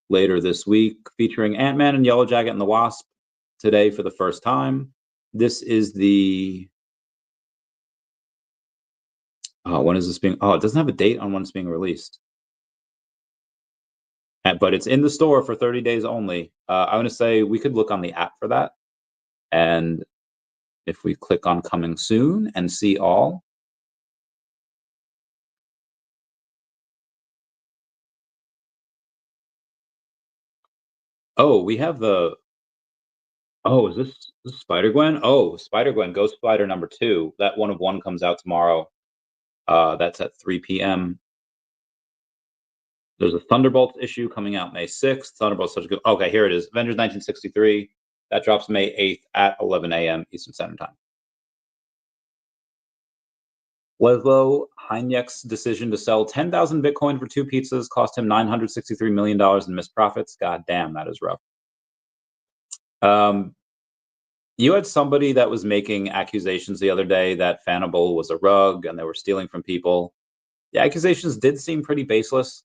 later this week, featuring Ant-Man and Yellow Jacket and the Wasp today for the first time. This is the... when is this being... it doesn't have a date on when it's being released. But it's in the store for 30 days only. I want to say we could look on the app for that. And if we click on coming soon and see all, we have the... is this Spider-Gwen? Spider-Gwen, Ghost Spider number 2. That 1 of 1 comes out tomorrow. That's at 3 p.m. There's a Thunderbolts issue coming out May 6th. Thunderbolts such a good... Okay, here it is. Avengers 1963. That drops May 8th at 11 a.m. Eastern Standard Time. Laszlo Heinek's decision to sell 10,000 Bitcoin for 2 pizzas cost him $963 million in missed profits. God damn, that is rough. You had somebody that was making accusations the other day that Fanable was a rug and they were stealing from people. The accusations did seem pretty baseless.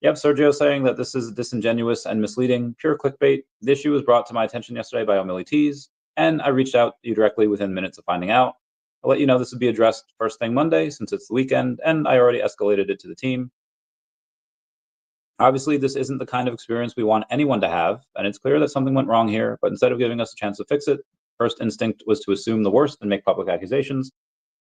You have Sergio saying that this is disingenuous and misleading, pure clickbait. The issue was brought to my attention yesterday by OMI, and I reached out to you directly within minutes of finding out. I'll let you know this will be addressed first thing Monday since it's the weekend, and I already escalated it to the team. Obviously, this isn't the kind of experience we want anyone to have, and it's clear that something went wrong here, but instead of giving us a chance to fix it, first instinct was to assume the worst and make public accusations.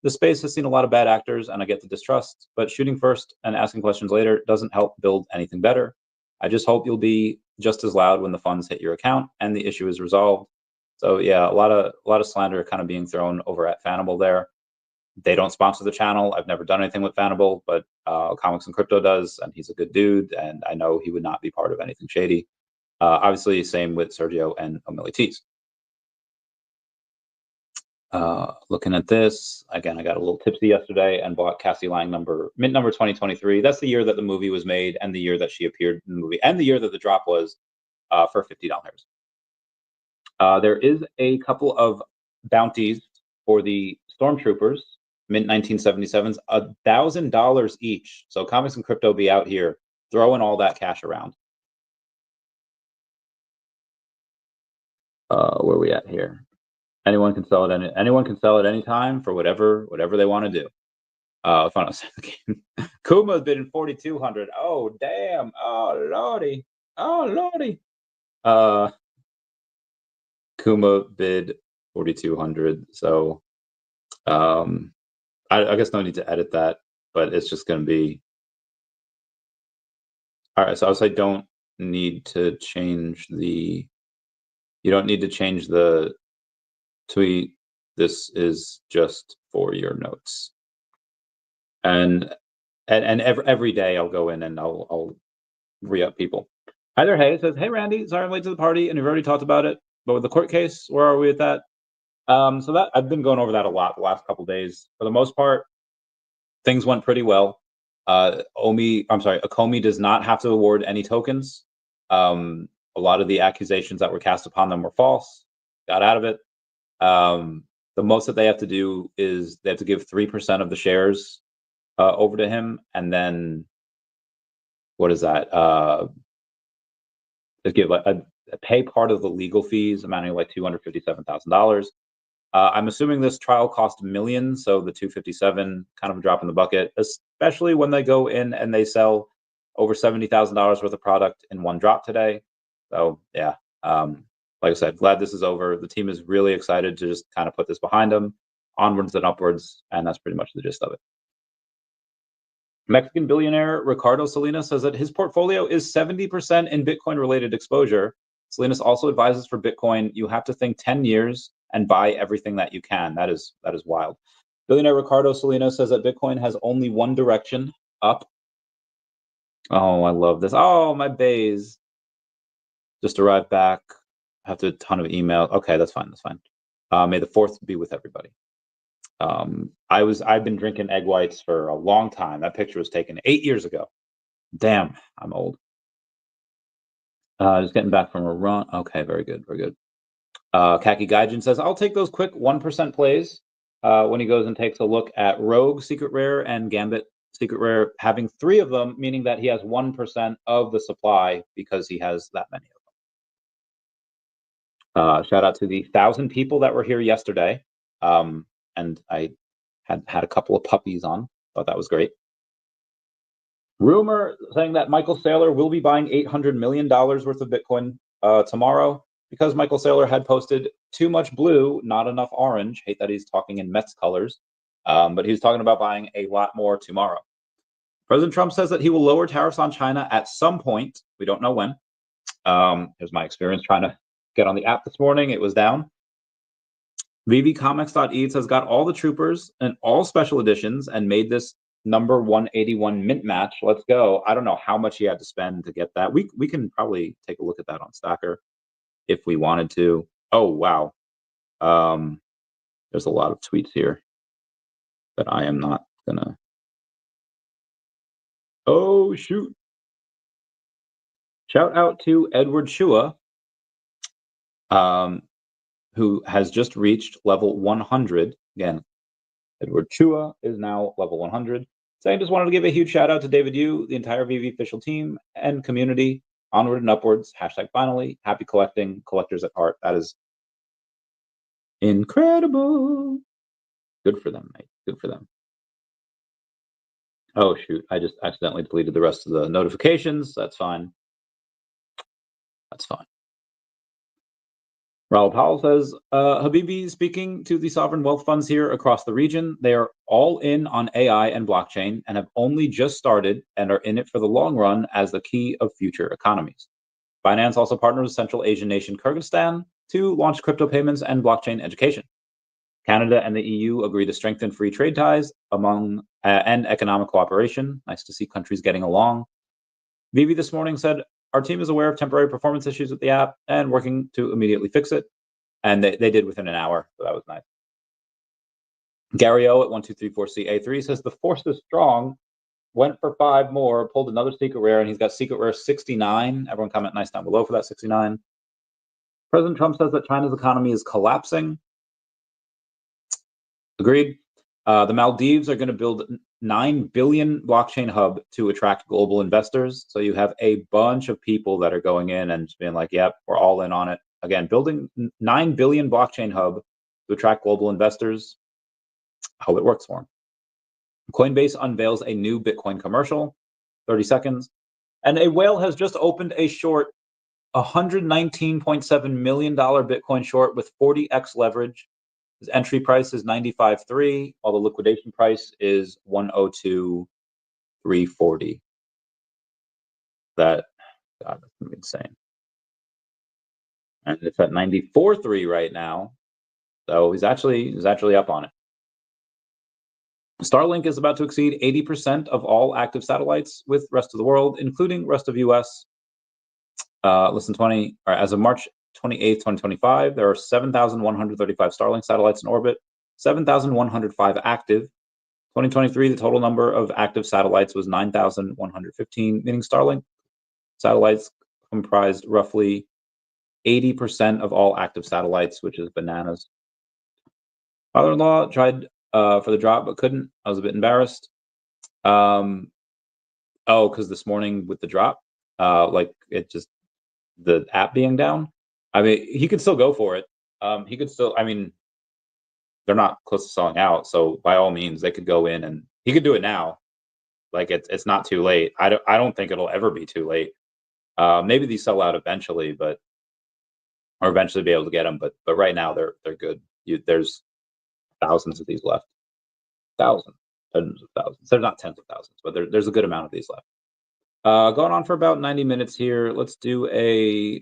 The space has seen a lot of bad actors, and I get the distrust, but shooting first and asking questions later doesn't help build anything better. I just hope you'll be just as loud when the funds hit your account and the issue is resolved. So yeah, a lot of slander kind of being thrown over at Fanable there. They don't sponsor the channel. I've never done anything with Fanable, but Comics and Crypto does, and he's a good dude, and I know he would not be part of anything shady. Obviously, same with Sergio and OMI. Looking at this again, I got a little tipsy yesterday and bought Cassie Lang mint number 2023. That's the year that the movie was made and the year that she appeared in the movie and the year that the drop was for $50. There is a couple of bounties for the Stormtroopers, mint 1977s, $1,000 each. So Comics and Crypto be out here throwing all that cash around. Where are we at here? Anyone can sell it. Anyone can sell at any time for whatever they want to do. Fun game. Kuma's bidding 4,200. Oh damn! Oh lordy! Oh lordy! Kuma bid 4,200. So, I guess no need to edit that, but it's just going to be. All right. So I would say don't need to change the. You don't need to change the tweet. This is just for your notes. And every day I'll go in and I'll re-up people. Either Hey says, "Hey Randy, sorry I'm late to the party, and we've already talked about it. But with the court case, where are we with that?" So that I've been going over that a lot the last couple of days. For the most part, things went pretty well. Akomi does not have to award any tokens. A lot of the accusations that were cast upon them were false. Got out of it. The most that they have to do is they have to give 3% of the shares over to him, and then what is that? They give pay part of the legal fees amounting to like $257,000. I'm assuming this trial cost millions, so the 257 kind of a drop in the bucket, especially when they go in and they sell over $70,000 worth of product in one drop today. So yeah, like I said, glad this is over. The team is really excited to just kind of put this behind them, onwards and upwards, and that's pretty much the gist of it. Mexican billionaire Ricardo Salinas says that his portfolio is 70% in Bitcoin-related exposure. Salinas also advises for Bitcoin, you have to think 10 years and buy everything that you can. That is wild. Billionaire Ricardo Salinas says that Bitcoin has only one direction, up. Oh, I love this. Oh, my bays. Just arrived back. Have to a ton of email. Okay, that's fine. That's fine. May the 4th be with everybody. I've been drinking egg whites for a long time. That picture was taken 8 years ago. Damn, I'm old. Just getting back from a run. Okay, very good, very good. Kaki Gaijin says, I'll take those quick 1% plays when he goes and takes a look at Rogue Secret Rare and Gambit Secret Rare, having 3 of them, meaning that he has 1% of the supply because he has that many of them. Shout out to the 1,000 people that were here yesterday. And I had a couple of puppies on. Thought that was great. Rumor saying that Michael Saylor will be buying $800 million worth of Bitcoin tomorrow because Michael Saylor had posted too much blue, not enough orange. Hate that he's talking in Mets colors, but he was talking about buying a lot more tomorrow. President Trump says that he will lower tariffs on China at some point. We don't know when. Here's my experience trying to get on the app this morning. It was down. VeVeComics.eth has got all the troopers and all special editions and made this number 181 mint match. Let's go. I don't know how much he had to spend to get that. We can probably take a look at that on Stacker if we wanted to. Oh, wow. There's a lot of tweets here that I am not gonna. Oh, shoot. Shout out to Edward Shua, who has just reached level 100. Again, Edward Chua is now level 100. So I just wanted to give a huge shout out to David Yu, the entire VeVe official team and community. Onward and upwards. Hashtag finally. Happy collecting. Collectors at heart. That is incredible. Good for them, mate. Good for them. Oh, shoot. I just accidentally deleted the rest of the notifications. That's fine. That's fine. Raul Powell says, Habibi speaking to the sovereign wealth funds here across the region. They are all in on AI and blockchain and have only just started and are in it for the long run as the key of future economies. Binance also partners with Central Asian nation Kyrgyzstan to launch crypto payments and blockchain education. Canada and the EU agree to strengthen free trade ties among and economic cooperation. Nice to see countries getting along. VeVe this morning said, our team is aware of temporary performance issues with the app and working to immediately fix it. And they did within an hour, so that was nice. Gary O at 1234CA3 says, the force is strong, went for 5 more, pulled another secret rare, and he's got secret rare 69. Everyone comment nice down below for that 69. President Trump says that China's economy is collapsing. Agreed. The Maldives are going to build 9 billion blockchain hub to attract global investors. So you have a bunch of people that are going in and just being like, yep, we're all in on it. Again, building 9 billion blockchain hub to attract global investors. Hope it works for them. Coinbase unveils a new Bitcoin commercial, 30 seconds. And a whale has just opened a short, $119.7 million Bitcoin short with 40x leverage. His entry price is 95.3, while the liquidation price is 102.340. God, that's insane. And it's at 94.3 right now, so he's actually up on it. Starlink is about to exceed 80% of all active satellites with rest of the world, including rest of US. As of March 28th, 2025, there are 7,135 Starlink satellites in orbit, 7,105 active. 2023, the total number of active satellites was 9,115, meaning Starlink satellites comprised roughly 80% of all active satellites, which is bananas. Father-in-law tried for the drop, but couldn't. I was a bit embarrassed. Because this morning with the drop, the app being down. I mean, he could still go for it. He could still, they're not close to selling out. So by all means, they could go in and he could do it now. Like it's not too late. I don't think it'll ever be too late. Maybe these sell out eventually, or eventually be able to get them. But right now they're good. There's thousands of these left. Tens of thousands. There's not tens of thousands, but there's a good amount of these left. Going on for about 90 minutes here. Let's do a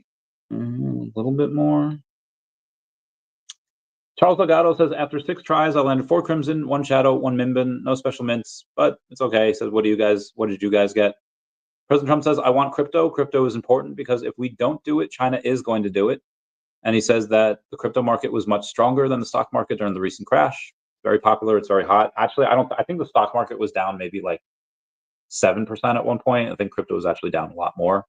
little bit more. Charles Delgado says, after 6 tries, I landed 4 Crimson, 1 Shadow, 1 Minbin, no special mints, but it's okay. He says, what did you guys get? President Trump says, I want crypto. Crypto is important because if we don't do it, China is going to do it. And he says that the crypto market was much stronger than the stock market during the recent crash. Very popular. It's very hot. Actually, I think the stock market was down maybe like 7% at one point. I think crypto was actually down a lot more.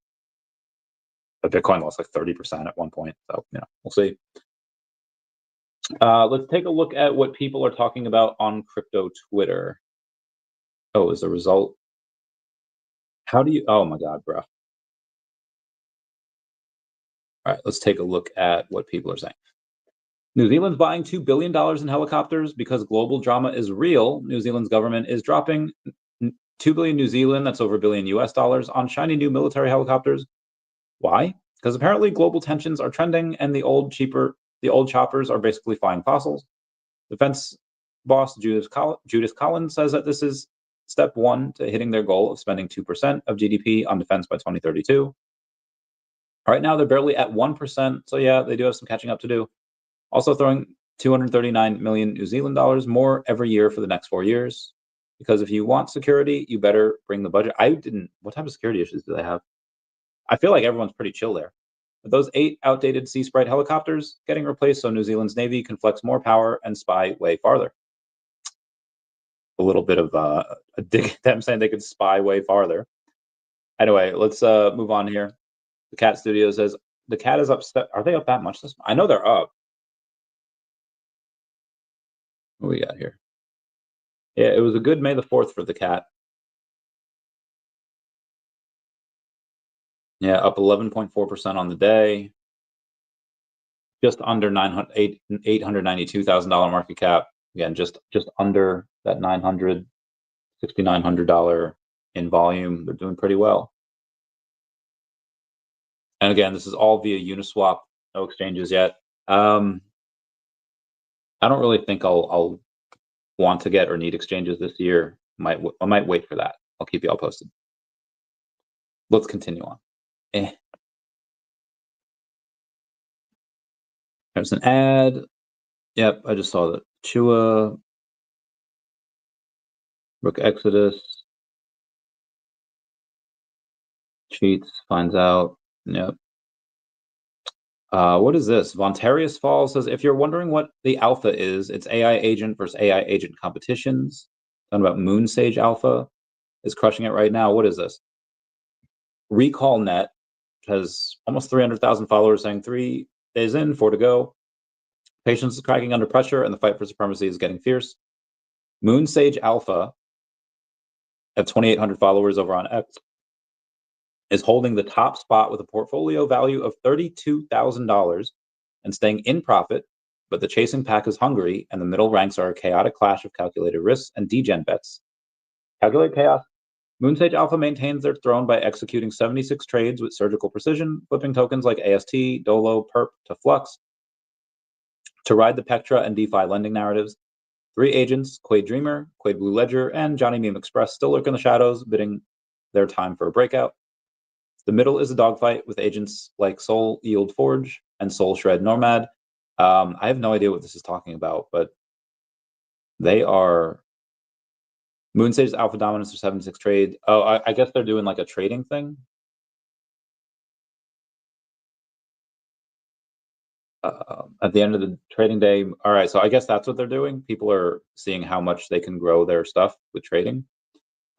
But Bitcoin lost like 30% at one point. So, we'll see. Let's take a look at what people are talking about on crypto Twitter. Oh, is the result? How do you? Oh my God, bro. All right, let's take a look at what people are saying. New Zealand's buying $2 billion in helicopters because global drama is real. New Zealand's government is dropping 2 billion New Zealand, that's over $1 billion US, on shiny new military helicopters. Why? Because apparently global tensions are trending and the old choppers are basically flying fossils. Defense boss Judith Collins says that this is step one to hitting their goal of spending 2% of GDP on defense by 2032. Right now, they're barely at 1%. So yeah, they do have some catching up to do. Also throwing 239 million New Zealand dollars more every year for the next 4 years. Because if you want security, you better bring the budget. What type of security issues do they have? I feel like everyone's pretty chill there. But those 8 outdated Sea Sprite helicopters getting replaced so New Zealand's Navy can flex more power and spy way farther. A little bit of a dig at them saying they could spy way farther. Anyway, let's move on here. The Cat Studio says, the Cat is upset. Are they up that much this month? I know they're up. What we got here? Yeah, it was a good May the 4th for the Cat. Yeah, up 11.4% on the day. Just under $892,000 market cap. Again, just under that $6,900 in volume. They're doing pretty well. And again, this is all via Uniswap, no exchanges yet. I don't really think I'll want to get or need exchanges this year. I might wait for that. I'll keep you all posted. Let's continue on. There's an ad. Yep, I just saw that. Chua, Rook Exodus, cheats, finds out. Yep. What is this? Vontarius Fall says, if you're wondering what the alpha is, it's AI agent versus AI agent competitions. Talking about Moonsage Alpha is crushing it right now. What is this? RecallNet has almost 300,000 followers saying 3 days in, 4 to go. Patience is cracking under pressure and the fight for supremacy is getting fierce. Moonsage Alpha at 2,800 followers over on X is holding the top spot with a portfolio value of $32,000 and staying in profit, but the chasing pack is hungry and the middle ranks are a chaotic clash of calculated risks and degen bets. Calculate chaos. Moonsage Alpha maintains their throne by executing 76 trades with surgical precision, flipping tokens like AST, Dolo, Perp to Flux to ride the Pectra and DeFi lending narratives. 3 agents, Quade Dreamer, Quade Blue Ledger, and Johnny Meme Express still lurk in the shadows, bidding their time for a breakout. The middle is a dogfight with agents like Soul Yield Forge and Soul Shred Nomad. I have no idea what this is talking about, but they are Moonsage's alpha dominance for 76 trade. Oh, I guess they're doing like a trading thing. At the end of the trading day. All right, so I guess that's what they're doing. People are seeing how much they can grow their stuff with trading.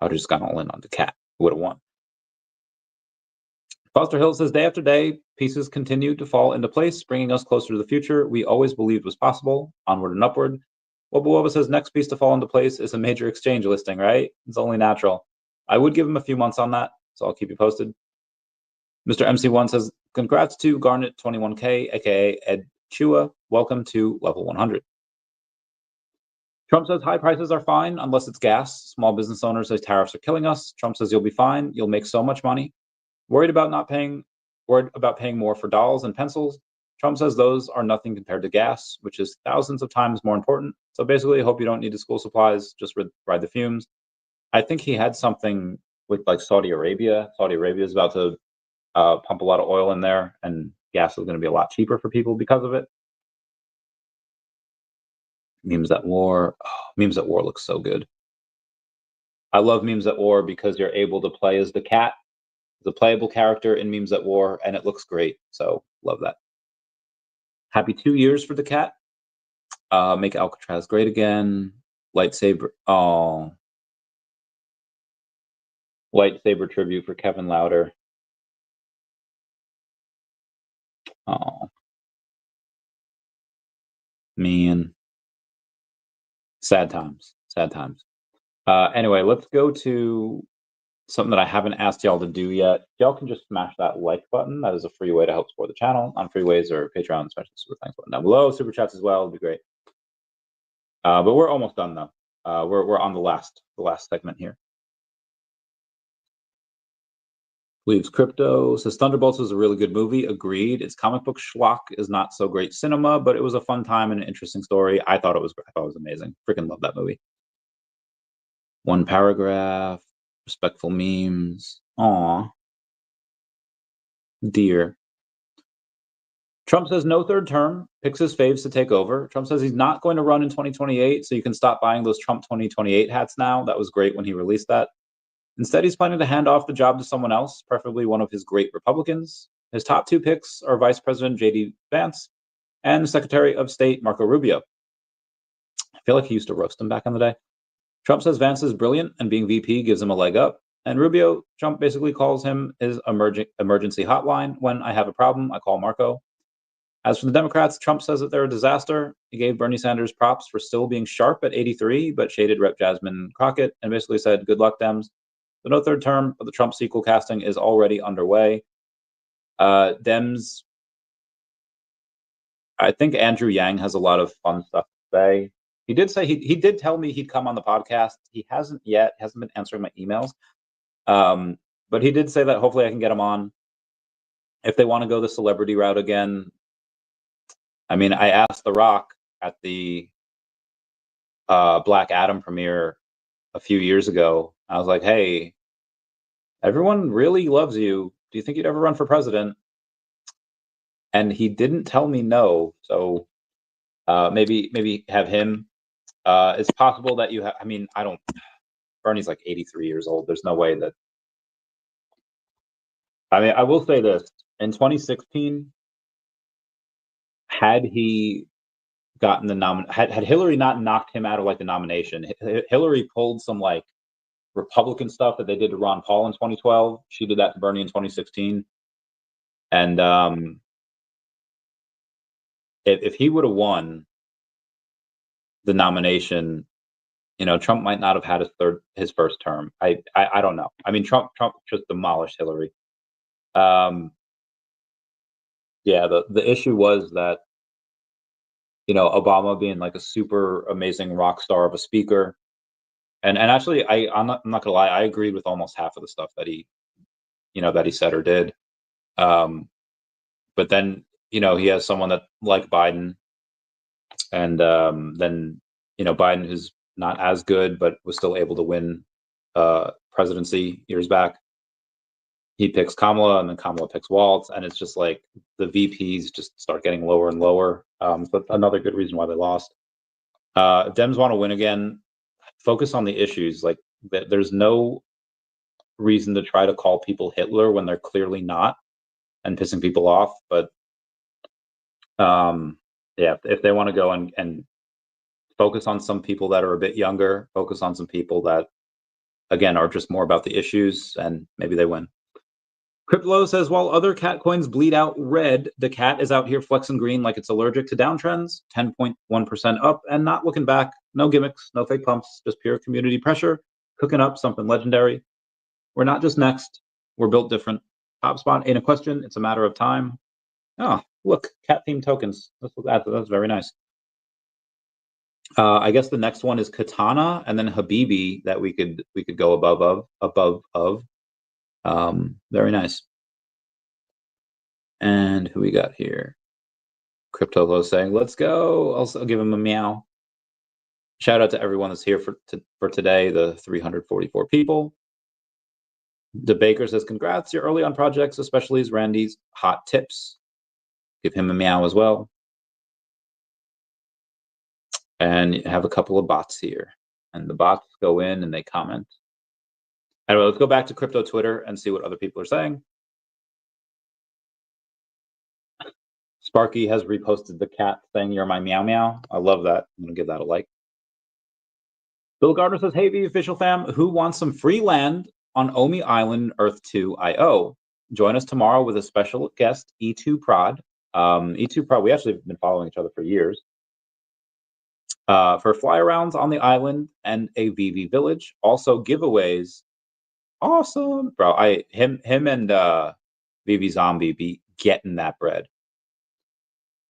I would have just gone all in on DeCAT. Would have won. Foster Hill says, day after day, pieces continue to fall into place, bringing us closer to the future we always believed was possible, onward and upward. Woba says, next piece to fall into place is a major exchange listing, right? It's only natural. I would give him a few months on that, so I'll keep you posted. Mr. MC1 says, congrats to Garnet21K, aka Ed Chua. Welcome to level 100. Trump says high prices are fine unless it's gas. Small business owners say tariffs are killing us. Trump says you'll be fine. You'll make so much money. Worried about paying more for dolls and pencils. Trump says those are nothing compared to gas, which is thousands of times more important. So basically, hope you don't need the school supplies, just ride the fumes. I think he had something with like Saudi Arabia. Saudi Arabia is about to pump a lot of oil in there, and gas is going to be a lot cheaper for people because of it. Memes at War. Oh, Memes at War looks so good. I love Memes at War because you're able to play as the cat the playable character in Memes at War, and it looks great. So love that. Happy 2 years for daCAT. Make Alcatraz great again. Lightsaber. Oh. Lightsaber tribute for Kevin Lauder. Oh. Man. Sad times. Sad times. Anyway, let's go to something that I haven't asked y'all to do yet. Y'all can just smash that like button. That is a free way to help support the channel on Freeways or Patreon, especially super thanks button down below. Super chats as well would be great. But we're almost done though. We're on the last segment here. Leaves Crypto says Thunderbolts was a really good movie. Agreed. Its comic book schlock is not so great cinema, but it was a fun time and an interesting story. I thought it was amazing. Freaking love that movie. One paragraph. Respectful memes. Aw. Dear. Trump says no third term, picks his faves to take over. Trump says he's not going to run in 2028, so you can stop buying those Trump 2028 hats now. That was great when he released that. Instead, he's planning to hand off the job to someone else, preferably one of his great Republicans. His top two picks are Vice President J.D. Vance and Secretary of State Marco Rubio. I feel like he used to roast him back in the day. Trump says Vance is brilliant and being VP gives him a leg up. And Rubio, Trump basically calls him his emergency hotline. When I have a problem, I call Marco. As for the Democrats, Trump says that they're a disaster. He gave Bernie Sanders props for still being sharp at 83, but shaded Rep. Jasmine Crockett and basically said, good luck, Dems. The no third term of the Trump sequel casting is already underway. Dems, I think Andrew Yang has a lot of fun stuff to say. He did say he did tell me he'd come on the podcast. He hasn't yet, hasn't been answering my emails. But he did say that hopefully I can get him on. If they want to go the celebrity route again, I mean, I asked The Rock at the Black Adam premiere a few years ago. I was like, hey, everyone really loves you. Do you think you'd ever run for president? And he didn't tell me no. So maybe have him. It's possible that you have, I mean, Bernie's like 83 years old. There's no way that, I mean, I will say this. In 2016, had he gotten the had Hillary not knocked him out of like the nomination, Hillary pulled some like Republican stuff that they did to Ron Paul in 2012. She did that to Bernie in 2016. And if he would have won the nomination, you know, Trump might not have had his first term. I don't know. I mean, Trump just demolished Hillary. Yeah, the issue was that, you know, Obama being like a super amazing rock star of a speaker. And actually, I'm not gonna lie, I agreed with almost half of the stuff that he said or did. But then, you know, he has someone that like Biden, and then, you know, Biden who's not as good but was still able to win presidency years back. He picks Kamala, and then Kamala picks Waltz, and it's just like the VPs just start getting lower and lower. So another good reason why they lost. If Dems want to win again, focus on the issues. Like, there's no reason to try to call people Hitler when they're clearly not, and pissing people off. But yeah, if they want to go and focus on some people that are a bit younger, focus on some people that, again, are just more about the issues, and maybe they win. Crypto says, while other cat coins bleed out red, daCAT is out here flexing green like it's allergic to downtrends, 10.1% up and not looking back. No gimmicks, no fake pumps, just pure community pressure, cooking up something legendary. We're not just next, we're built different. Top spot ain't a question, it's a matter of time. Oh, look, cat themed tokens. That's very nice. I guess the next one is Katana, and then Habibi that we could go above of. Very nice. And who we got here? Crypto saying, let's go. I'll give him a meow. Shout out to everyone that's here for today, the 344 people. The Baker says, congrats, you're early on projects, especially as Randy's hot tips. Give him a meow as well. And you have a couple of bots here. And the bots go in and they comment. Anyway, let's go back to crypto Twitter and see what other people are saying. Sparky has reposted the cat saying, "You're my meow meow." I love that. I'm going to give that a like. Bill Gardner says, "Hey, VeVe official fam, who wants some free land on OMI Island, Earth 2 IO? Join us tomorrow with a special guest, E2 Prod. E2 Prod, we actually have been following each other for years. For fly arounds on the island and a VeVe village. Also giveaways. Awesome, bro. Him and VeVe Zombie be getting that bread."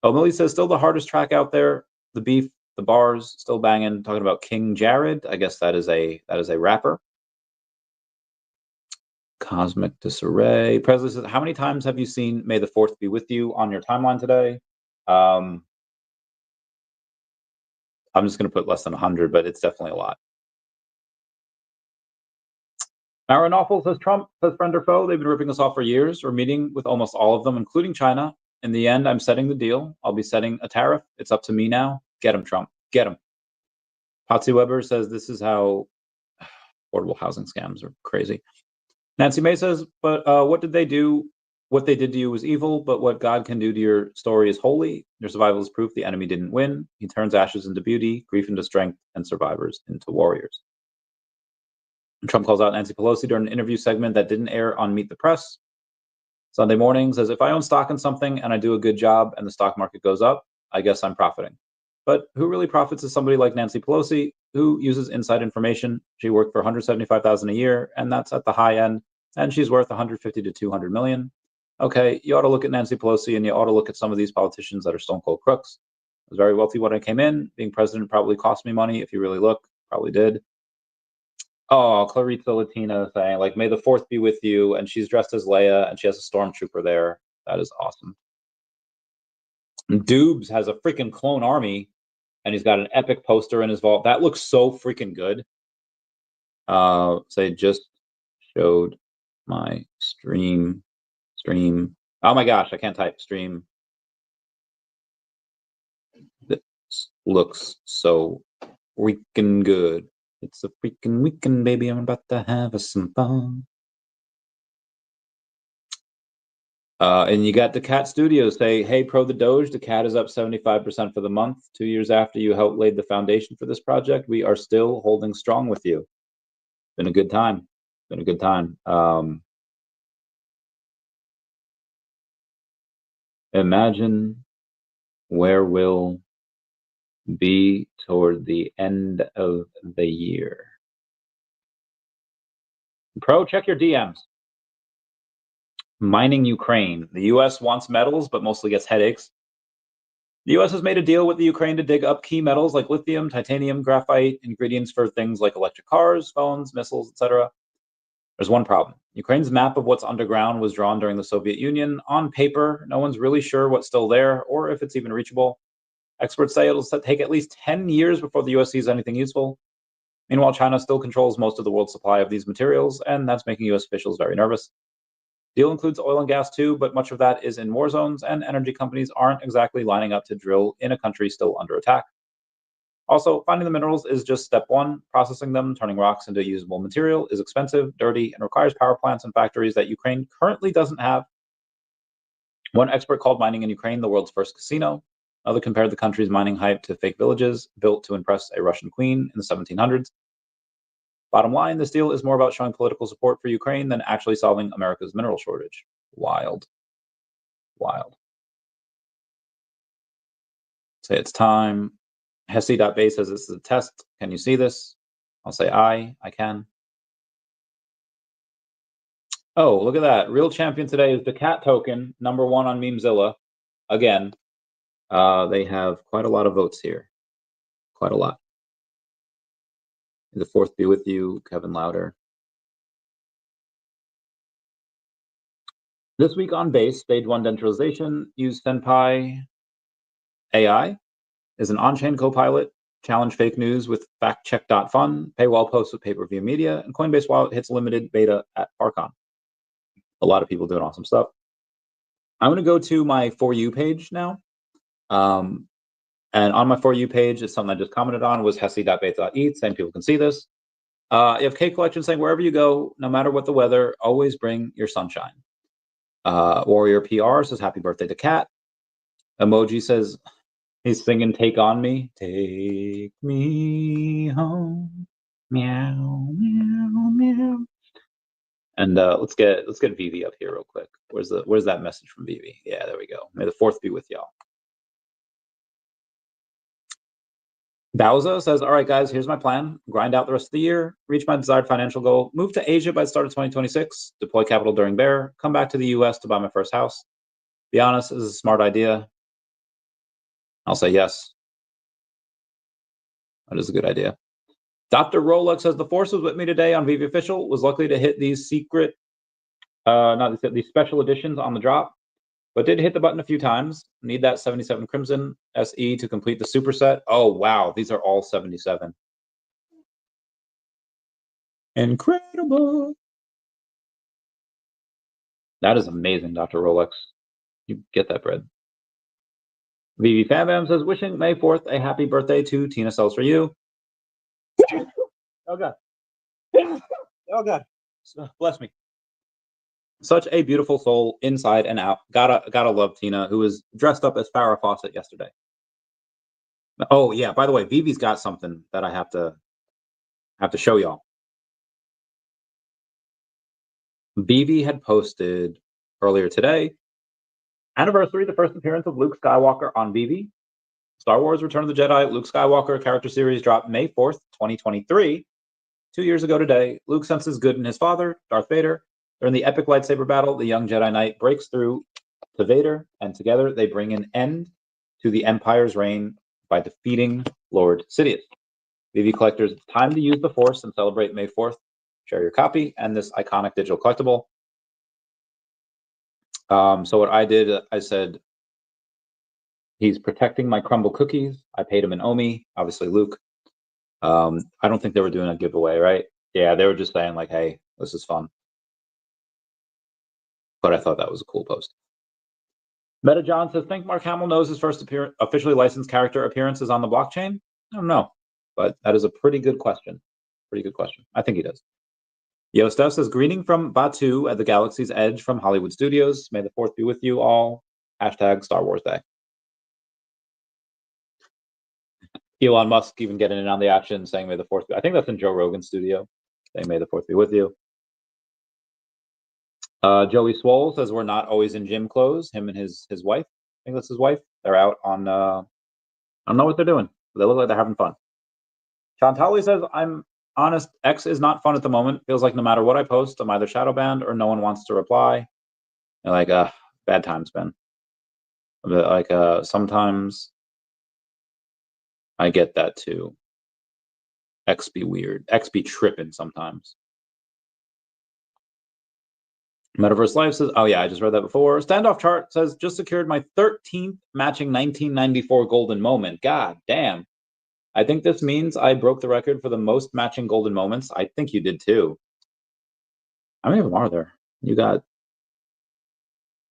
Oh, Millie says, "Still the hardest track out there. The beef, the bars, still banging." Talking about King Jared. I guess that is a rapper. Cosmic Disarray. Presley says, "How many times have you seen 'May the Fourth Be With You' on your timeline today?" I'm just going to put less than 100, but it's definitely a lot. Aaron Awful says, "Trump says friend or foe. They've been ripping us off for years. We're meeting with almost all of them, including China. In the end, I'm setting the deal. I'll be setting a tariff. It's up to me now. Get him, Trump. Get him." Patsy Weber says, "This is how affordable housing scams are crazy." Nancy May says, "But what did they do? What they did to you was evil, but what God can do to your story is holy. Your survival is proof the enemy didn't win. He turns ashes into beauty, grief into strength, and survivors into warriors." And Trump calls out Nancy Pelosi during an interview segment that didn't air on Meet the Press Sunday morning. Says, "If I own stock in something and I do a good job and the stock market goes up, I guess I'm profiting. But who really profits is somebody like Nancy Pelosi, who uses inside information. She worked for $175,000 a year, and that's at the high end, and she's worth 150 to 200 million. Okay, you ought to look at Nancy Pelosi, and you ought to look at some of these politicians that are stone cold crooks. I was very wealthy when I came in. Being president probably cost me money. If you really look, probably did." Oh, Clarita Latina saying, like, "May the fourth be with you," and she's dressed as Leia, and she has a stormtrooper there. That is awesome. And Dubes has a freaking clone army, and he's got an epic poster in his vault. That looks so freaking good. Say, "Just showed my stream. Oh my gosh, I can't type stream. This looks so freaking good. It's a freaking weekend, baby. I'm about to have some fun." And you got daCAT Studios say, "Hey, pro the Doge, daCAT is up 75% for the month. 2 years after you helped lay the foundation for this project, we are still holding strong with you. Been a good time. Been a good time." Imagine where we'll be toward the end of the year. Pro, check your DMs. Mining Ukraine. The U.S. wants metals, but mostly gets headaches. The U.S. has made a deal with the Ukraine to dig up key metals like lithium, titanium, graphite, ingredients for things like electric cars, phones, missiles, etc. There's one problem. Ukraine's map of what's underground was drawn during the Soviet Union. On paper, no one's really sure what's still there or if it's even reachable. Experts say it'll take at least 10 years before the U.S. sees anything useful. Meanwhile, China still controls most of the world's supply of these materials, and that's making U.S. officials very nervous. Deal includes oil and gas too, but much of that is in war zones, and energy companies aren't exactly lining up to drill in a country still under attack. Also, finding the minerals is just step one. Processing them, turning rocks into usable material, is expensive, dirty, and requires power plants and factories that Ukraine currently doesn't have. One expert called mining in Ukraine the world's first casino. Another compared the country's mining hype to fake villages built to impress a Russian queen in the 1700s. Bottom line, this deal is more about showing political support for Ukraine than actually solving America's mineral shortage. Wild. Wild. Say it's time. Hesi.base says this is a test. Can you see this? I'll say I can. Oh, look at that. Real champion today is daCAT token, #1 on Memezilla. Again, they have quite a lot of votes here. Quite a lot. May the fourth be with you, Kevin Louder. This week on Base, stage 1 decentralization, use Senpai AI is an on-chain co-pilot, challenge fake news with factcheck.fun, paywall posts with pay-per-view media, and Coinbase wallet hits limited beta at FarCon. A lot of people doing awesome stuff. I'm going to go to my For You page now. And on my For You page is something I just commented on, was hesi.base.eth. Same people can see this. You have K Collection saying, wherever you go, no matter what the weather, always bring your sunshine. Warrior PR says, happy birthday to Cat. Emoji says, he's singing Take On Me. Take me home. Meow, meow, meow. And let's get VeVe up here real quick. Where's that message from VeVe? Yeah, there we go. May the 4th be with y'all. Bowza says, all right, guys, here's my plan. Grind out the rest of the year, reach my desired financial goal, move to Asia by the start of 2026, deploy capital during bear, come back to the US to buy my first house. Be honest, this is a smart idea. I'll say yes. That is a good idea. Dr. Rolex says, the force was with me today on VeVe Official, was lucky to hit these secret, these special editions on the drop, but did hit the button a few times. Need that 77 Crimson SE to complete the superset. Oh, wow. These are all 77. Incredible. That is amazing, Dr. Rolex. You get that bread. VeVe Fam says, wishing May 4th a happy birthday to Tina Sells for You. Oh, God. Oh, God. Bless me. Such a beautiful soul inside and out. Gotta love Tina, who was dressed up as Farrah Fawcett yesterday. Oh, yeah. By the way, VeVe's got something that I have to show y'all. VeVe had posted earlier today, anniversary, the first appearance of Luke Skywalker on VeVe. Star Wars Return of the Jedi, Luke Skywalker character series dropped May 4th, 2023. 2 years ago today, Luke senses good in his father, Darth Vader. During the epic lightsaber battle, the young Jedi Knight breaks through to Vader, and together they bring an end to the Empire's reign by defeating Lord Sidious. VeVe collectors, it's time to use the Force and celebrate May 4th. Share your copy and this iconic digital collectible. So what I did, I said, he's protecting my crumble cookies. I paid him an OMI, obviously Luke. I don't think they were doing a giveaway, right? Yeah, they were just saying like, hey, this is fun. But I thought that was a cool post. Meta John says, think Mark Hamill knows his first officially licensed character appearance is on the blockchain? I don't know, but that is a pretty good question. Pretty good question. I think he does. Yo Steph says, greeting from Batu at the Galaxy's Edge from Hollywood Studios. May the 4th be with you all. Hashtag Star Wars Day. Elon Musk even getting in on the action, saying May the 4th be. I think that's in Joe Rogan's studio, saying May the 4th be with you. Joey Swole says, we're not always in gym clothes. Him and his wife. I think that's his wife. They're out on, I don't know what they're doing, but they look like they're having fun. Chantali says, I'm honest, X is not fun at the moment. Feels like no matter what I post, I'm either shadow banned or no one wants to reply. And like, bad times, Ben. Like, sometimes I get that too. X be weird. X be tripping sometimes. Metaverse Life says, oh yeah, I just read that before. Standoff Chart says, just secured my 13th matching 1994 golden moment. God damn. I think this means I broke the record for the most matching golden moments. I think you did too. How many of them are there? You got,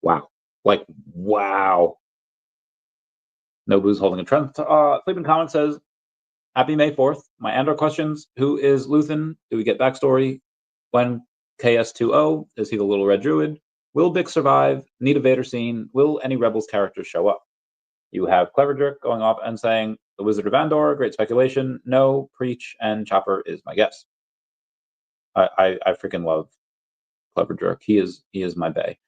wow. Like, wow. Nobu's holding a trend. Sleeping Comic says, happy May 4th. My Andor questions, who is Luthen? Do we get backstory? When KS2O, is he the little red druid? Will Bix survive? Need a Vader scene? Will any Rebels characters show up? You have Clever Jerk going off and saying, the Wizard of Andor, great speculation. No, Preach, and Chopper is my guess. I freaking love Clever Jerk. He is my bae.